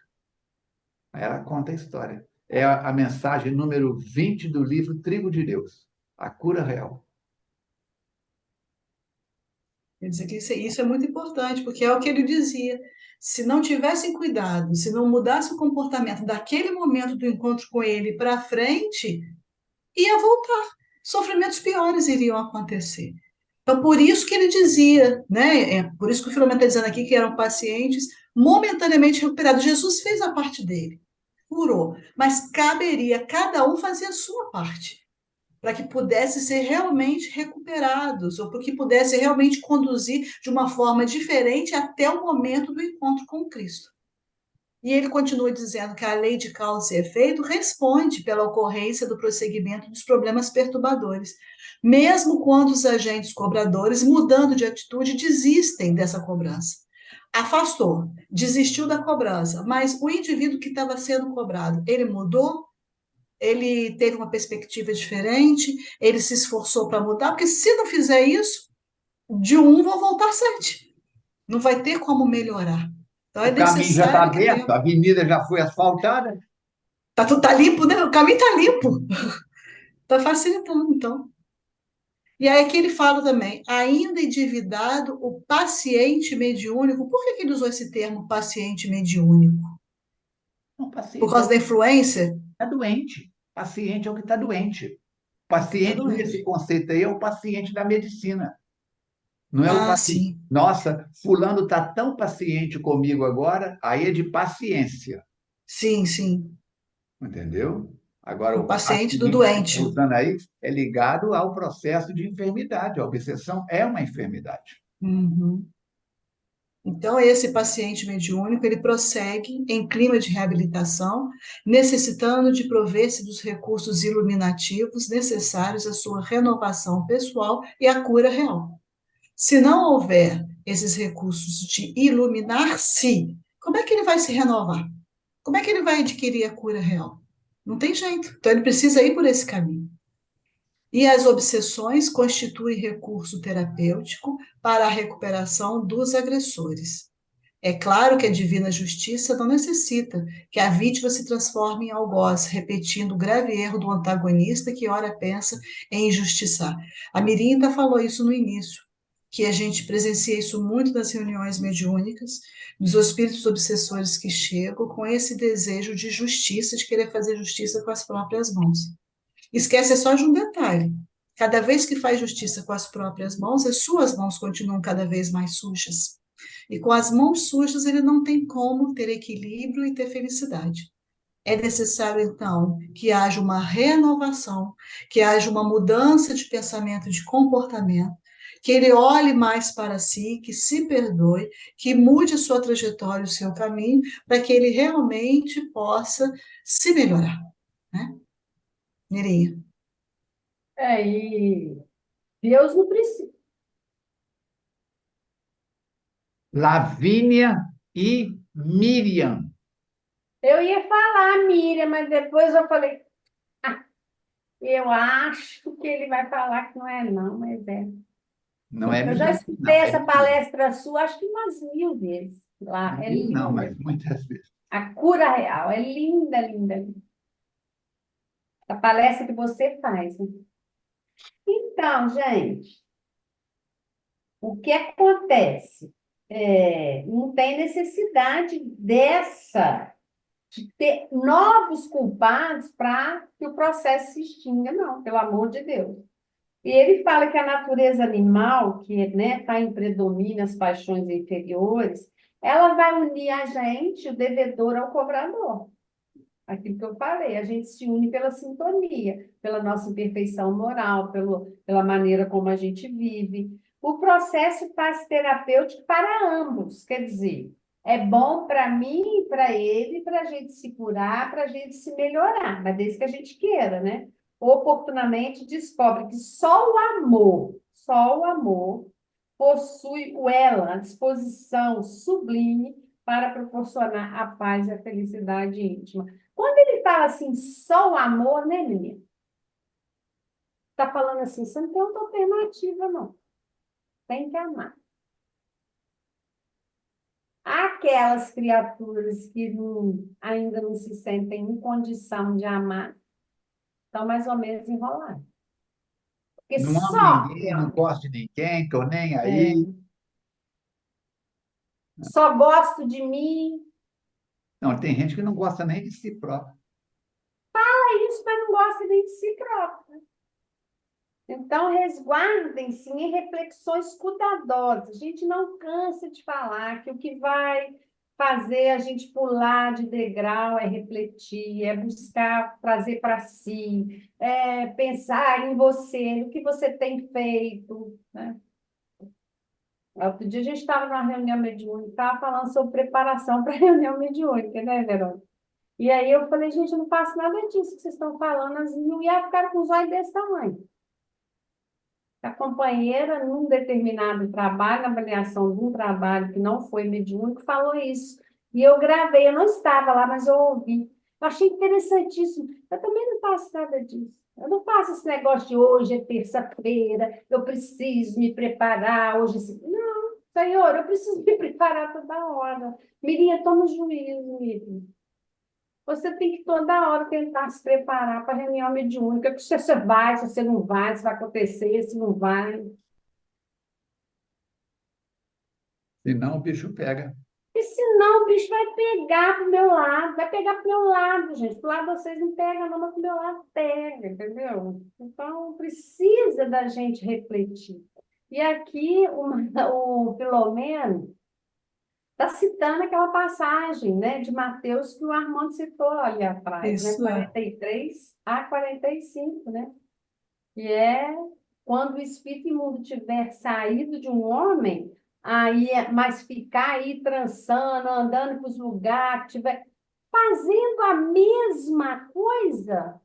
S1: aí ela conta a história. É a mensagem número 20 do livro Trigo de Deus, a cura real.
S3: Quer dizer que isso é muito importante, porque é o que ele dizia. Se não tivessem cuidado, se não mudasse o comportamento daquele momento do encontro com ele para frente, ia voltar. Sofrimentos piores iriam acontecer. Então, por isso que ele dizia, né? É por isso que o Filomeno está dizendo aqui que eram pacientes momentaneamente recuperados. Jesus fez a parte dele, curou, mas caberia a cada um fazer a sua parte, para que pudesse ser realmente recuperados, ou para que pudesse realmente conduzir de uma forma diferente até o momento do encontro com Cristo. E ele continua dizendo que a lei de causa e efeito responde pela ocorrência do prosseguimento dos problemas perturbadores, mesmo quando os agentes cobradores, mudando de atitude, desistem dessa cobrança. Afastou, desistiu da cobrança, mas o indivíduo que estava sendo cobrado, ele mudou, ele teve uma perspectiva diferente, ele se esforçou para mudar, porque se não fizer isso, de um vão voltar sete. Não vai ter como melhorar. Então é
S1: O caminho já está
S3: necessário que
S1: aberto,
S3: tenha.
S1: a avenida já foi asfaltada.
S3: Tá, tudo tá limpo, né? O caminho tá limpo. Tá facilitando, então. E aí que ele fala também, ainda endividado o paciente mediúnico. Por que que ele usou esse termo paciente mediúnico?
S1: O
S3: Por
S1: paciente é
S3: causa
S1: o
S3: da
S1: que
S3: influência?
S1: está doente. O paciente é o que está doente. O
S3: É o que está
S1: paciente, nesse
S3: doente.
S1: conceito aí, é o paciente da medicina. Não é o
S3: Ah,
S1: paciente.
S3: sim.
S1: Nossa, fulano está tão paciente comigo agora, aí é de paciência,
S3: Sim, sim.
S1: entendeu? Agora,
S3: O
S1: o
S3: paciente do
S1: paciente que você está
S3: doente.
S1: usando aí é ligado ao processo de enfermidade. A obsessão é uma enfermidade.
S3: Uhum. Então, esse paciente mediúnico, ele prossegue em clima de reabilitação, necessitando de prover-se dos recursos iluminativos necessários à sua renovação pessoal e à cura real. Se não houver esses recursos de iluminar-se, como é que ele vai se renovar? Como é que ele vai adquirir a cura real? Não tem jeito. Então, ele precisa ir por esse caminho. E as obsessões constituem recurso terapêutico para a recuperação dos agressores. É claro que a divina justiça não necessita que a vítima se transforme em algoz, repetindo o grave erro do antagonista que ora pensa em injustiçar. A Mirinda falou isso no início, que a gente presencia isso muito nas reuniões mediúnicas, dos espíritos obsessores que chegam com esse desejo de justiça, de querer fazer justiça com as próprias mãos. Esquece só de um detalhe. Cada vez que faz justiça com as próprias mãos, as suas mãos continuam cada vez mais sujas. E com as mãos sujas, ele não tem como ter equilíbrio e ter felicidade. É necessário, então, que haja uma renovação, que haja uma mudança de pensamento, de comportamento, que ele olhe mais para si, que se perdoe, que mude a sua trajetória, o seu caminho, para que ele realmente possa se melhorar, né? Mirinha.
S2: E Deus não precisa.
S1: Lavínia e Miriam.
S2: Eu ia falar, Miriam, mas depois eu falei, ah, eu acho que ele vai falar que não é, não, mas é.
S1: Não é
S2: Eu já
S1: Miriam,
S2: escutei
S1: não, é
S2: essa
S1: Miriam.
S2: palestra sua, acho que umas 1000 vezes lá. É
S1: Mil não,
S2: linda.
S1: mas muitas vezes.
S2: A cura real é linda, linda, linda. A palestra que você faz, né? Então, gente, o que acontece? Não tem necessidade de ter novos culpados para que o processo se extinga, não, pelo amor de Deus. E ele fala que a natureza animal, que está em predomínio as paixões inferiores, ela vai unir a gente, o devedor, ao cobrador. Aquilo que eu falei, a gente se une pela sintonia, pela nossa imperfeição moral, pela maneira como a gente vive. o processo faz terapêutico para ambos, quer dizer, é bom para mim e para ele, para a gente se curar, para a gente se melhorar, mas desde que a gente queira, né? Oportunamente descobre que só o amor possui o ela, a disposição sublime para proporcionar a paz e a felicidade íntima. Quando ele fala assim, só o amor, né, menina? Está falando assim, você não tem outra alternativa, não. Tem que amar. Aquelas criaturas que ainda não se sentem em condição de amar, estão mais ou menos enroladas. Porque
S1: Não amo ninguém, não gosto de ninguém, estou nem aí.
S2: só gosto de mim,
S1: Não, tem gente que não gosta nem de si próprio.
S2: é isso, mas não gosta nem de si próprio. Então, resguardem-se em reflexões cuidadosas. A gente não cansa de falar que o que vai fazer a gente pular de degrau é refletir, é buscar trazer para si, é pensar em você, no que você tem feito, né? Outro dia a gente estava numa reunião mediúnica, estava falando sobre preparação para a reunião mediúnica, né, Verônica? E aí eu falei, gente, eu não faço nada disso que vocês estão falando, as mulheres ficaram com os olhos desse tamanho. A companheira, num determinado trabalho, na avaliação de um trabalho que não foi mediúnico, falou isso. E eu gravei, eu não estava lá, mas eu ouvi. Eu achei interessantíssimo. Eu também não faço nada disso. Eu não faço esse negócio de hoje é terça-feira, eu preciso me preparar, hoje... Não, Senhor, eu preciso me preparar toda hora. Mirinha, toma juízo, Miriam. Você tem que toda hora tentar se preparar para a reunião mediúnica, que se você vai, se você não vai, se vai acontecer, se não vai.
S1: Senão o bicho pega.
S2: E senão o bicho vai pegar para o meu lado, vai pegar para o meu lado, gente. Para o lado de vocês não pega, não, mas para o meu lado pega, entendeu? Então, precisa da gente refletir. E aqui, o Filomeno está citando aquela passagem, né, de Mateus que o Armando citou ali atrás, né,
S3: Isso é.
S2: 43 a 45, né? Que é quando o espírito imundo tiver saído de um homem, aí, mas ficar aí trançando, andando para os lugares, tiver fazendo a mesma coisa,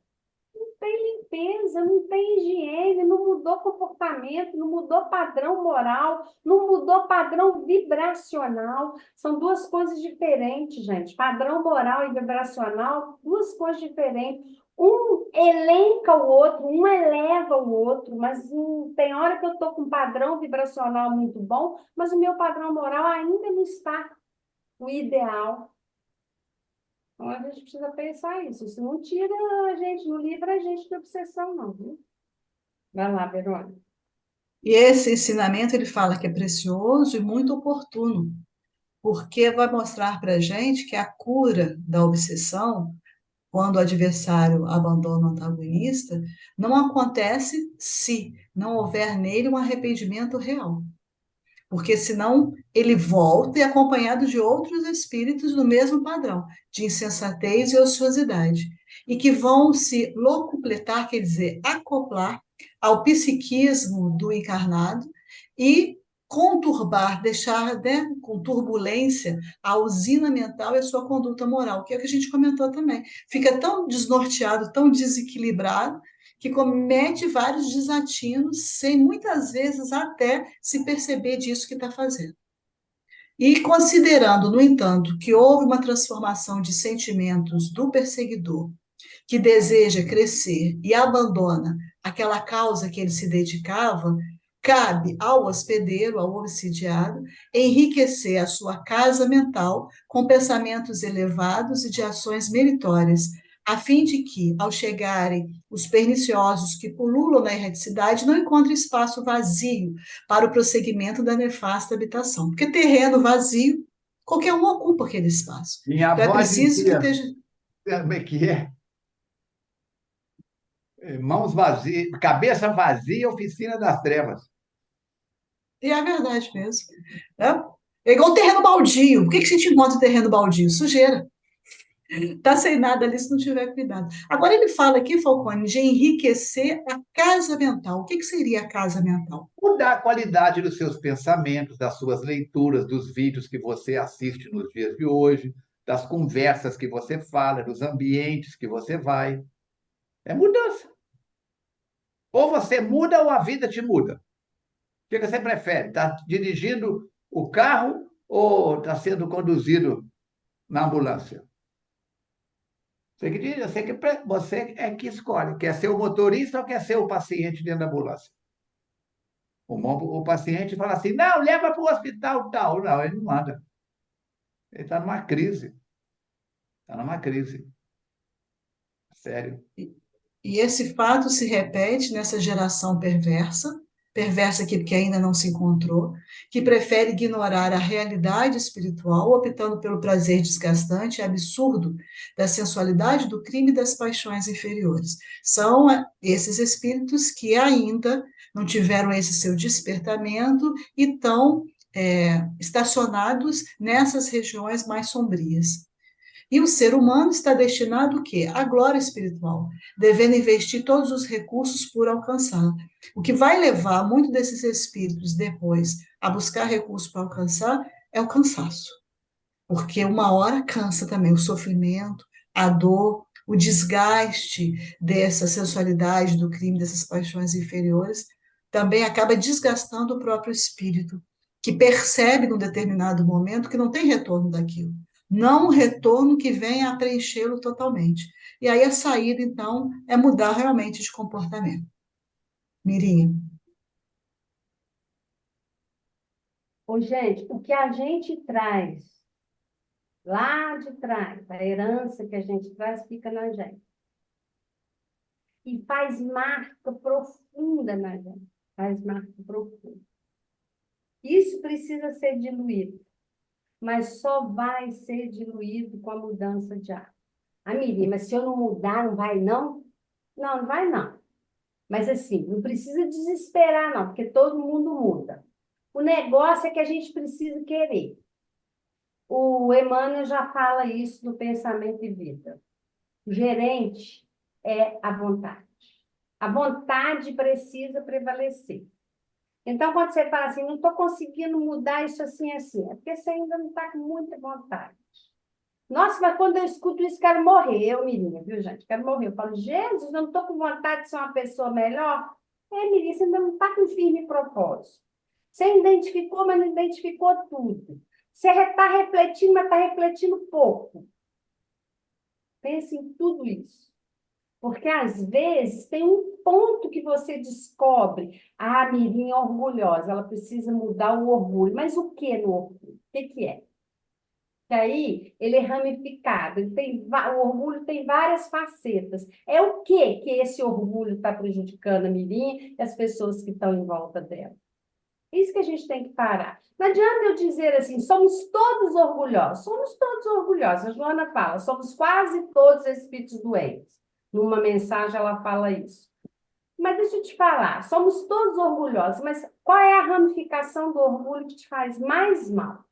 S2: não tem limpeza, não tem higiene, não mudou comportamento, não mudou padrão moral, não mudou padrão vibracional. São duas coisas diferentes, gente. Padrão moral e vibracional, duas coisas diferentes. Um elenca o outro, um eleva o outro, mas tem hora que eu estou com um padrão vibracional muito bom, mas o meu padrão moral ainda não está o ideal. Então, a gente precisa pensar isso. Isso não tira a gente, não livra a gente de obsessão, não, viu? Vai lá, Verônica.
S3: E esse ensinamento ele fala que é precioso e muito oportuno, porque vai mostrar para a gente que a cura da obsessão, quando o adversário abandona o antagonista, não acontece se não houver nele um arrependimento real. Porque senão ele volta e é acompanhado de outros espíritos do mesmo padrão, de insensatez e ociosidade, e que vão se locupletar, quer dizer, acoplar ao psiquismo do encarnado e conturbar, deixar, né, com turbulência a usina mental e a sua conduta moral, que é o que a gente comentou também. Fica tão desnorteado, tão desequilibrado, que comete vários desatinos, sem muitas vezes até se perceber disso que está fazendo. E considerando, no entanto, que houve uma transformação de sentimentos do perseguidor, que deseja crescer e abandona aquela causa que ele se dedicava, cabe ao hospedeiro, ao obsidiado, enriquecer a sua casa mental com pensamentos elevados e de ações meritórias, a fim de que, ao chegarem os perniciosos que pululam na erraticidade, não encontrem espaço vazio para o prosseguimento da nefasta habitação. Porque terreno vazio, qualquer um ocupa aquele espaço.
S1: Minha
S3: Então é
S1: avó
S3: preciso que
S1: dizia,
S3: esteja...
S1: como é que é? Mãos vazias, cabeça vazia, oficina das trevas.
S3: E é verdade mesmo. Né? É igual terreno baldio. Por que que a gente encontra terreno baldio? Sujeira. Está sem nada ali se não tiver cuidado. Agora ele fala aqui, Falcone, de enriquecer a casa mental. O que seria a casa mental?
S1: Mudar a qualidade dos seus pensamentos, das suas leituras, dos vídeos que você assiste nos dias de hoje, das conversas que você fala, dos ambientes que você vai. É mudança. Ou você muda ou a vida te muda. O que você prefere? Está dirigindo o carro ou está sendo conduzido na ambulância? Você que diz, você é que escolhe. Quer ser o motorista ou quer ser o paciente dentro da ambulância? O paciente fala assim, não, leva para o hospital tal. Não, ele não anda. Ele está numa crise. Está numa crise. Sério.
S3: E esse fato se repete nessa geração perversa, perversa que ainda não se encontrou, que prefere ignorar a realidade espiritual, optando pelo prazer desgastante e absurdo da sensualidade, do crime e das paixões inferiores. São esses espíritos que ainda não tiveram esse seu despertamento e estão estacionados nessas regiões mais sombrias. E o ser humano está destinado o quê? À glória espiritual, devendo investir todos os recursos por alcançar. O que vai levar muito desses espíritos depois a buscar recursos para alcançar é o cansaço. Porque uma hora cansa também o sofrimento, a dor, o desgaste dessa sensualidade, do crime, dessas paixões inferiores, também acaba desgastando o próprio espírito, que percebe num determinado momento que não tem retorno daquilo. Não um retorno que venha a preenchê-lo totalmente. E aí a saída, então, é mudar realmente de comportamento. Mirinha.
S2: Ô, gente, o que a gente traz lá de trás, a herança que a gente traz, fica na gente. E faz marca profunda na gente. Faz marca profunda. Isso precisa ser diluído, mas só vai ser diluído com a mudança de hábito. Ah, Miriam, mas se eu não mudar, não vai não? Não, não vai não. Mas assim, não precisa desesperar não, porque todo mundo muda. O negócio é que a gente precisa querer. O Emmanuel já fala isso no Pensamento e Vida. O gerente é a vontade. A vontade precisa prevalecer. Então, quando você fala assim, não estou conseguindo mudar isso assim, assim, é porque você ainda não está com muita vontade. Nossa, mas quando eu escuto isso, quero morrer. Eu, Mirinha, viu, gente? Quero morrer. Eu falo, Jesus, eu não estou com vontade de ser uma pessoa melhor. É, Mirinha, você ainda não está com firme propósito. Você identificou, mas não identificou tudo. Você está refletindo, mas está refletindo pouco. Pense em tudo isso. Porque, às vezes, tem um ponto que você descobre. Ah, a Mirinha é orgulhosa, ela precisa mudar o orgulho. Mas o que no orgulho? O que é? Que aí ele é ramificado, o orgulho tem várias facetas. É o que esse orgulho está prejudicando a Mirinha e as pessoas que estão em volta dela? Isso que a gente tem que parar. Não adianta eu dizer assim, somos todos orgulhosos. Somos todos orgulhosos. A Joana fala, somos quase todos espíritos doentes. Numa mensagem ela fala isso. Mas deixa eu te falar, somos todos orgulhosos, mas qual é a ramificação do orgulho que te faz mais mal?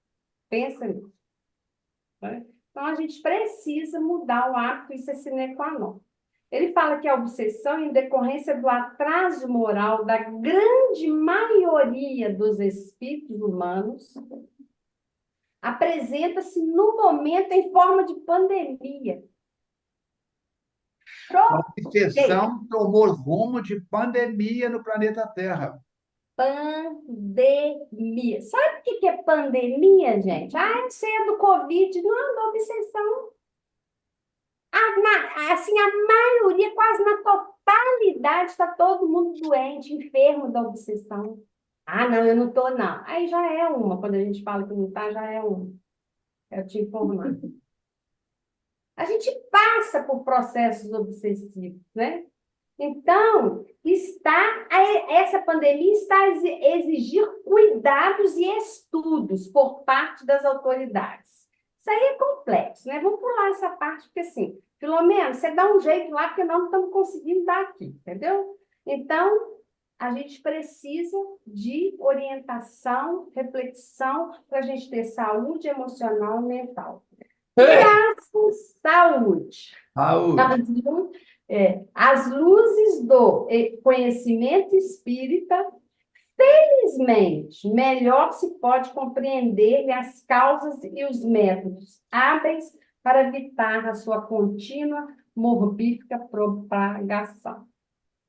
S2: Pensa nisso. Então, a gente precisa mudar o hábito, isso é sine qua non. Ele fala que a obsessão, em decorrência do atraso moral da grande maioria dos espíritos humanos, apresenta-se no momento em forma de pandemia.
S1: A obsessão tomou rumo de pandemia no planeta Terra.
S2: Pandemia. Sabe o que é pandemia, gente? Ah, isso é do Covid. Não, da obsessão. Assim, a maioria, quase na totalidade, está todo mundo doente, enfermo da obsessão. Ah, não, eu não estou, não. Aí já é uma. Quando a gente fala que não está, já é uma. Eu te informar. A gente passa por processos obsessivos, né? Então, essa pandemia está a exigir cuidados e estudos por parte das autoridades. Isso aí é complexo, né? Vamos pular essa parte, porque assim, Filomena, você dá um jeito lá, porque nós não estamos conseguindo dar aqui, entendeu? Então, a gente precisa de orientação, reflexão, para a gente ter saúde emocional e mental. Saúde.
S1: Saúde.
S2: As luzes do conhecimento espírita, felizmente, melhor se pode compreender as causas e os métodos hábeis para evitar a sua contínua morbífica propagação.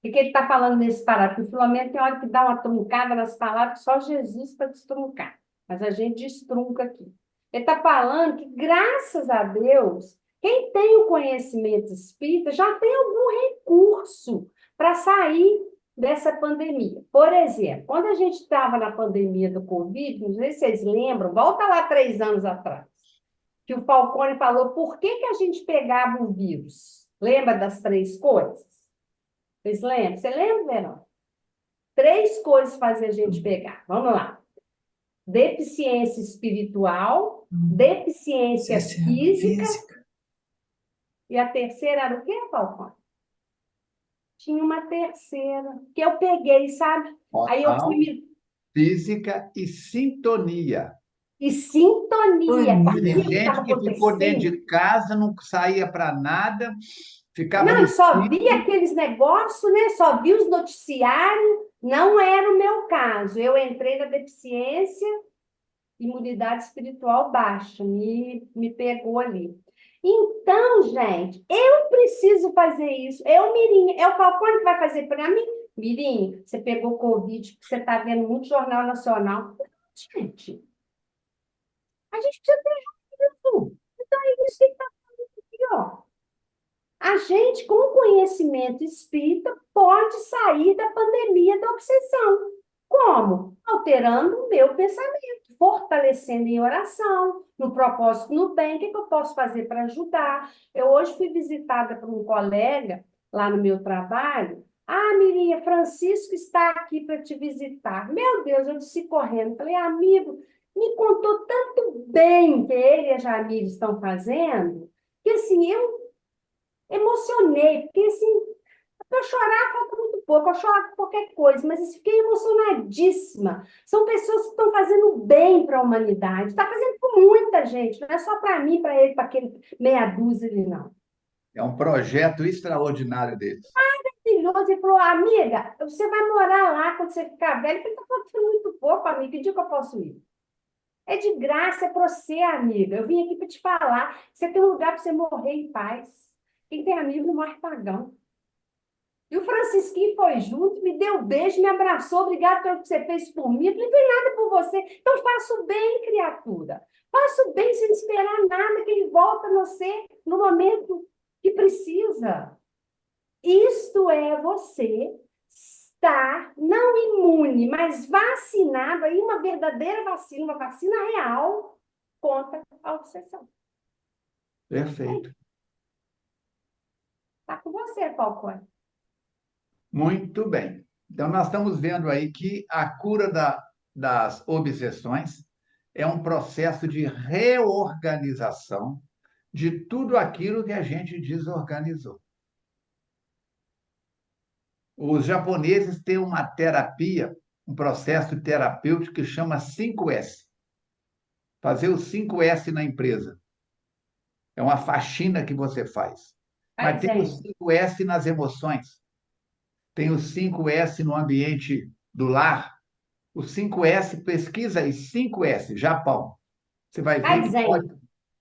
S2: O que ele está falando nesse parágrafo? O Filomeno tem hora que dá uma truncada nas palavras, só Jesus para destruncar. Mas a gente destrunca aqui. Ele está falando que, graças a Deus, quem tem o conhecimento espírita já tem algum recurso para sair dessa pandemia. Por exemplo, quando a gente estava na pandemia do Covid, não sei se vocês lembram, volta lá 3 anos atrás, que o Falcone falou por que a gente pegava o vírus. Lembra das 3 coisas? Vocês lembram? Você lembra, Verão? 3 coisas fazem a gente pegar. Vamos lá. Deficiência espiritual, deficiência física. E a terceira era o quê, Falcone? Tinha uma terceira, que eu peguei, sabe? Aí eu fui...
S1: Física e sintonia.
S2: E sintonia.
S1: Tem gente que ficou dentro de casa, não saía para nada, ficava...
S2: Não, só via aqueles negócios, né? Só via os noticiários. Não era o meu caso. Eu entrei na deficiência, imunidade espiritual baixa, me pegou ali. Então, gente, eu preciso fazer isso. Mirinha, é o Falcone que vai fazer para mim? Mirinha, você pegou Covid, porque você está vendo muito Jornal Nacional. Gente, a gente precisa ter juízo. Então, é isso que está falando aqui, ó. A gente, com conhecimento espírita, pode sair da pandemia da obsessão. Como? Alterando o meu pensamento, fortalecendo em oração, no propósito, no bem. O que eu posso fazer para ajudar? Eu hoje fui visitada por um colega lá no meu trabalho. Ah, Mirinha, Francisco está aqui para te visitar. Meu Deus, eu disse correndo. Falei, amigo, me contou tanto bem que ele e a Jamile estão fazendo, que assim, eu emocionei, porque assim, para chorar falta muito pouco, eu choro por qualquer coisa, mas assim, fiquei emocionadíssima. São pessoas que estão fazendo bem para a humanidade, está fazendo com muita gente, não é só para mim, para ele, para aquele meia dúzia ali, não.
S1: É um projeto extraordinário deles.
S2: Maravilhoso. Ele falou, amiga, você vai morar lá quando você ficar velho? Eu falei, está faltando muito pouco, amiga, que dia que eu posso ir? É de graça, é para você, amiga. Eu vim aqui para te falar. Você tem um lugar para você morrer em paz. Quem tem amigo não morre pagão. E o Francisquinho foi junto, me deu um beijo, me abraçou, obrigado pelo que você fez por mim. Eu falei, não tem nada por você. Então, faça o bem, criatura. Faça o bem sem esperar nada, que ele volta a você no momento que precisa. Isto é você estar não imune, mas vacinado, aí uma verdadeira vacina, uma vacina real contra a obsessão.
S1: Perfeito.
S2: Está com você, Falcone.
S1: Muito bem. Então, nós estamos vendo aí que a cura das obsessões é um processo de reorganização de tudo aquilo que a gente desorganizou. Os japoneses têm uma terapia, um processo terapêutico que chama 5S. Fazer o 5S na empresa. É uma faxina que você faz. Mas tem o 5S nas emoções. Tem o 5S no ambiente do lar. O 5S, pesquisa aí, 5S, Japão. Você vai ver que pode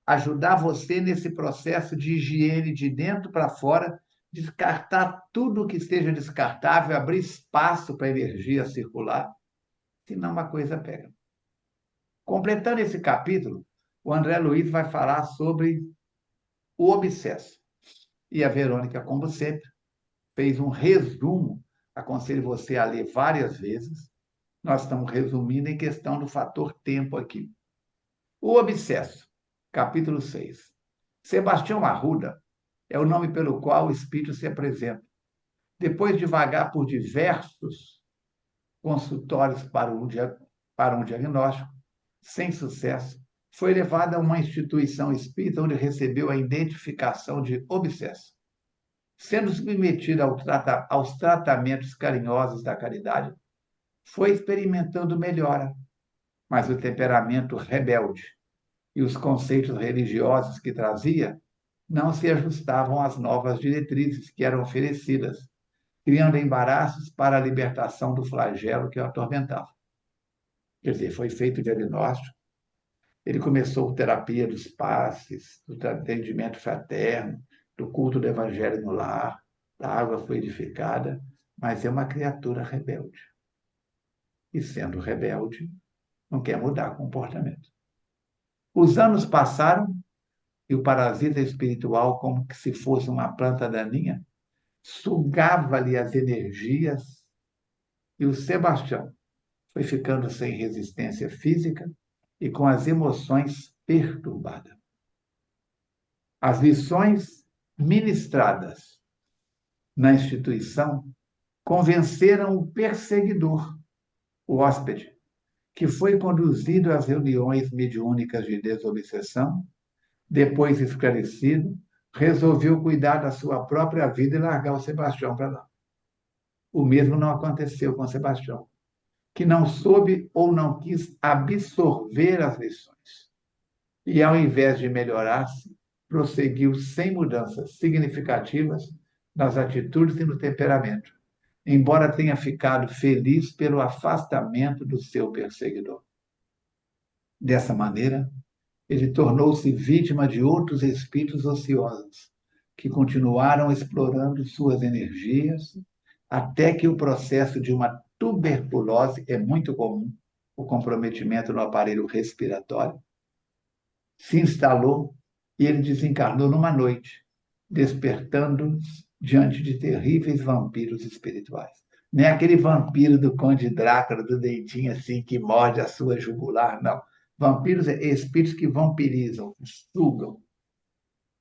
S1: ajudar você nesse processo de higiene de dentro para fora, descartar tudo que esteja descartável, abrir espaço para a energia circular, senão uma coisa pega. Completando esse capítulo, o André Luiz vai falar sobre o obsesso. E a Verônica, como sempre, fez um resumo, aconselho você a ler várias vezes. Nós estamos resumindo em questão do fator tempo aqui. O obsesso, capítulo 6. Sebastião Arruda é o nome pelo qual o espírito se apresenta. Depois de vagar por diversos consultórios para um diagnóstico, sem sucesso, foi levado a uma instituição espírita onde recebeu a identificação de obsesso. Sendo submetido aos tratamentos carinhosos da caridade, foi experimentando melhora, mas o temperamento rebelde e os conceitos religiosos que trazia não se ajustavam às novas diretrizes que eram oferecidas, criando embaraços para a libertação do flagelo que o atormentava. Quer dizer, foi feito o diagnóstico, ele começou terapia dos passes, do atendimento fraterno, do culto do evangelho no lar, a água foi edificada, mas é uma criatura rebelde. E sendo rebelde, não quer mudar comportamento. Os anos passaram e o parasita espiritual, como que se fosse uma planta daninha, sugava-lhe as energias e o Sebastião foi ficando sem resistência física e com as emoções perturbadas. As lições ministradas na instituição convenceram o perseguidor, o hóspede, que foi conduzido às reuniões mediúnicas de desobsessão, depois esclarecido, resolveu cuidar da sua própria vida e largar o Sebastião para lá. O mesmo não aconteceu com Sebastião, que não soube ou não quis absorver as lições. E, ao invés de melhorar-se, prosseguiu sem mudanças significativas nas atitudes e no temperamento, embora tenha ficado feliz pelo afastamento do seu perseguidor. Dessa maneira, ele tornou-se vítima de outros espíritos ociosos, que continuaram explorando suas energias, até que o processo de uma tuberculose é muito comum, o comprometimento no aparelho respiratório, se instalou e ele desencarnou numa noite, despertando diante de terríveis vampiros espirituais. Nem aquele vampiro do Conde Drácula, do dentinho assim, que morde a sua jugular, não. Vampiros é espíritos que vampirizam, sugam,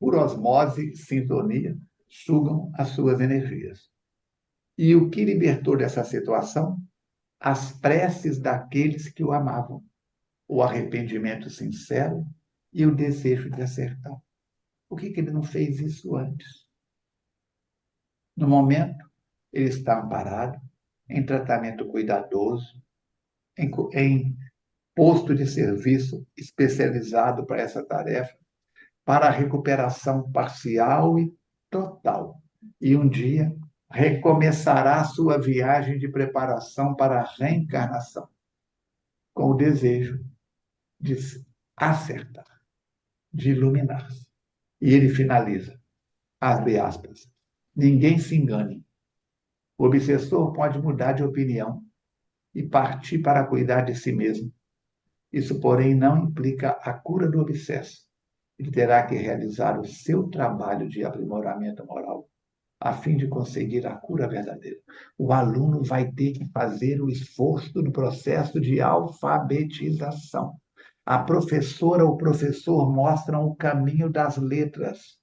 S1: por osmose, sintonia, sugam as suas energias. E o que libertou dessa situação? As preces daqueles que o amavam, o arrependimento sincero e o desejo de acertar. Por que ele não fez isso antes? No momento, ele está amparado, em tratamento cuidadoso, em posto de serviço especializado para essa tarefa, para a recuperação parcial e total. E um dia recomeçará sua viagem de preparação para a reencarnação, com o desejo de acertar, de iluminar-se. E ele finaliza, abre aspas, ninguém se engane. O obsessor pode mudar de opinião e partir para cuidar de si mesmo. Isso, porém, não implica a cura do obsesso. Ele terá que realizar o seu trabalho de aprimoramento moral, a fim de conseguir a cura verdadeira. O aluno vai ter que fazer o esforço no processo de alfabetização. A professora ou professor mostram o caminho das letras,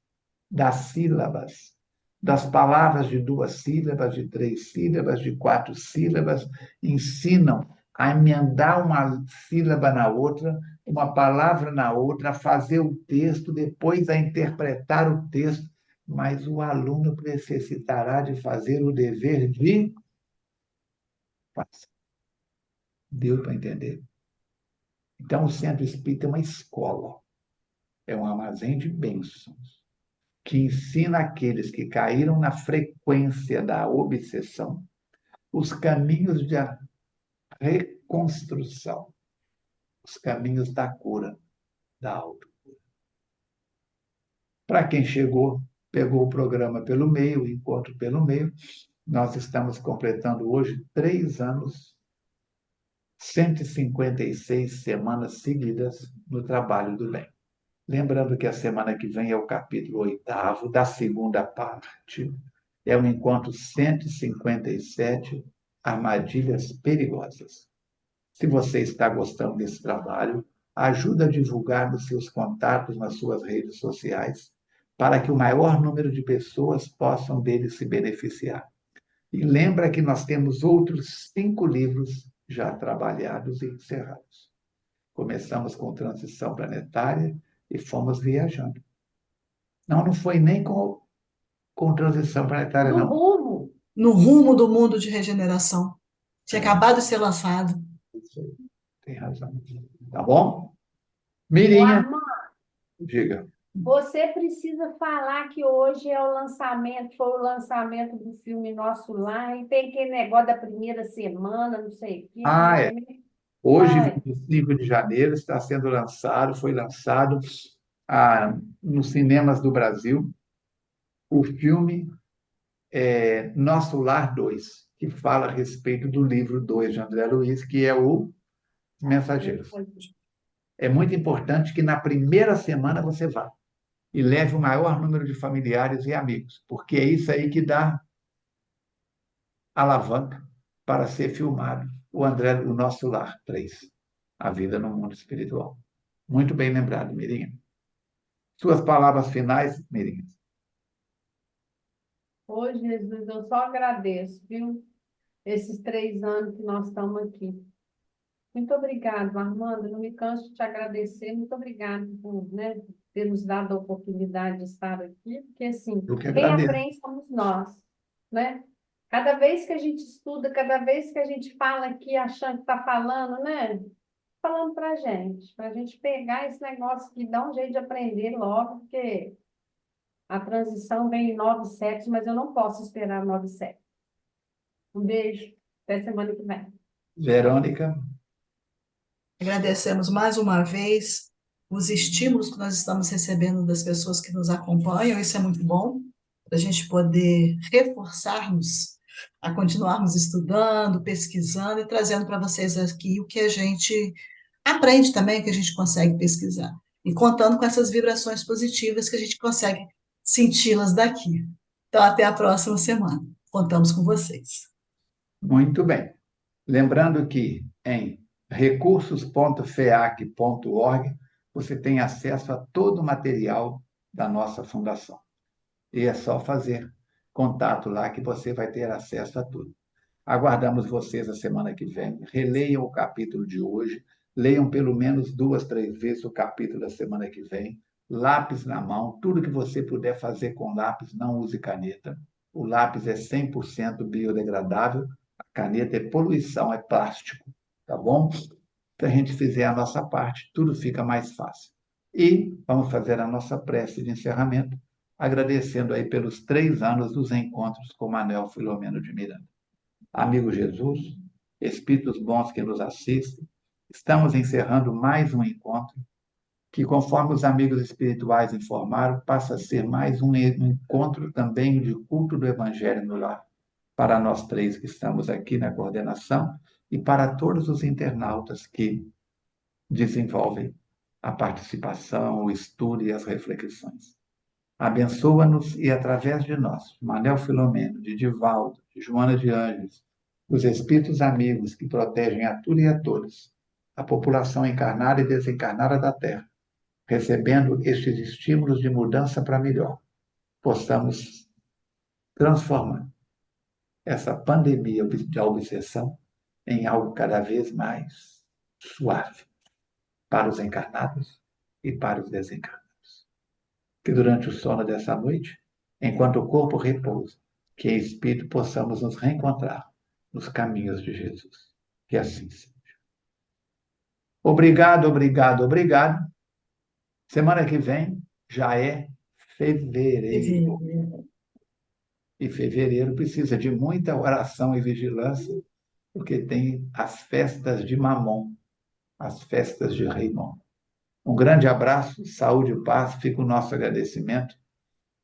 S1: das sílabas, das palavras de 2 sílabas, de 3 sílabas, de 4 sílabas, ensinam a emendar uma sílaba na outra, uma palavra na outra, a fazer o texto, depois a interpretar o texto, mas o aluno necessitará de fazer o dever de fazer. Deu para entender? Então, o Centro Espírita é uma escola, é um armazém de bênçãos, que ensina aqueles que caíram na frequência da obsessão os caminhos de reconstrução, os caminhos da cura, da autocura. Para quem chegou, pegou o programa pelo meio, o encontro pelo meio, nós estamos completando hoje 3 anos, 156 semanas seguidas no trabalho do bem. Lembrando que a semana que vem é o capítulo 8º da segunda parte. É o encontro 157, Armadilhas Perigosas. Se você está gostando desse trabalho, ajuda a divulgar nos seus contatos, nas suas redes sociais, para que o maior número de pessoas possam dele se beneficiar. E lembra que nós temos outros 5 livros já trabalhados e encerrados. Começamos com Transição Planetária e fomos viajando. Não foi nem com Transição Planetária, não.
S3: No rumo do mundo de regeneração. Tinha acabado de ser lançado.
S1: Isso aí. Tem razão. Tá bom?
S2: Ô,
S1: Mirinha,
S2: Armando,
S1: diga.
S2: você precisa falar que hoje é o lançamento, foi o lançamento do filme Nosso Lar, e tem aquele negócio da primeira semana, não sei o quê,
S1: Ah, é. Hoje,
S2: Ai,
S1: 25 de janeiro, está sendo lançado, foi lançado nos cinemas do Brasil, o filme Nosso Lar 2, que fala a respeito do livro 2 de André Luiz, que é o Mensageiros. É muito importante que na primeira semana você vá e leve o maior número de familiares e amigos, porque é isso aí que dá alavanca para ser filmado o Nosso Lar 3, A Vida no Mundo Espiritual. Muito bem lembrado, Mirinha. Suas palavras finais, Mirinha.
S2: ô Jesus, eu só agradeço, viu? Esses 3 anos que nós estamos aqui. Muito obrigado, Armando. Eu não me canso de te agradecer. Muito obrigado por, né, ter nos dado a oportunidade de estar aqui, porque assim,
S1: Eu que
S2: quem
S1: agradeço.
S2: aprende somos nós, né? Cada vez que a gente estuda, cada vez que a gente fala aqui achando que está falando, né? Falando para a gente pegar esse negócio que dá um jeito de aprender logo, porque a transição vem em 9/7, mas eu não posso esperar 9/7. Um beijo, até semana que vem.
S1: Verônica,
S3: Agradecemos mais uma vez os estímulos que nós estamos recebendo das pessoas que nos acompanham, isso é muito bom, para a gente poder reforçarmos a continuarmos estudando, pesquisando e trazendo para vocês aqui o que a gente aprende também, que a gente consegue pesquisar. E contando com essas vibrações positivas que a gente consegue senti-las daqui. Então, até a próxima semana. Contamos com vocês.
S1: muito bem. Lembrando que em recursos.feac.org você tem acesso a todo o material da nossa fundação. E é só fazer contato lá que você vai ter acesso a tudo. Aguardamos vocês a semana que vem. Releiam o capítulo de hoje, leiam pelo menos 2, 3 vezes o capítulo da semana que vem. Lápis na mão, tudo que você puder fazer com lápis, não use caneta. O lápis é 100% biodegradável, a caneta é poluição, é plástico, tá bom? Se a gente fizer a nossa parte, tudo fica mais fácil. E vamos fazer a nossa prece de encerramento, agradecendo aí pelos 3 anos dos encontros com Manuel Filomeno de Miranda. Amigo Jesus, espíritos bons que nos assistem, estamos encerrando mais um encontro que, conforme os amigos espirituais informaram, passa a ser mais um encontro também de culto do Evangelho no lar, para nós 3 que estamos aqui na coordenação e para todos os internautas que desenvolvem a participação, o estudo e as reflexões. Abençoa-nos e, através de nós, Manel Filomeno, de Divaldo, de Joana de Ângeles, os espíritos amigos que protegem a tudo e a todos, a população encarnada e desencarnada da Terra, recebendo estes estímulos de mudança para melhor, possamos transformar essa pandemia de obsessão em algo cada vez mais suave para os encarnados e para os desencarnados. Que durante o sono dessa noite, enquanto o corpo repousa, que em espírito possamos nos reencontrar nos caminhos de Jesus. Que assim seja. Obrigado, obrigado, obrigado. Semana que vem já é fevereiro. E fevereiro precisa de muita oração e vigilância, porque tem as festas de Mamon, as festas de Reimon. Um grande abraço, saúde e paz, fica o nosso agradecimento.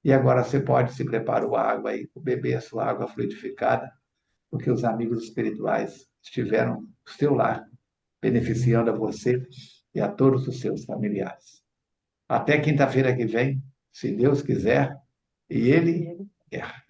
S1: E agora você pode se preparar a água aí, beber a sua água fluidificada, porque os amigos espirituais estiveram no seu lar, beneficiando a você e a todos os seus familiares. Até quinta-feira que vem, se Deus quiser, e Ele quer.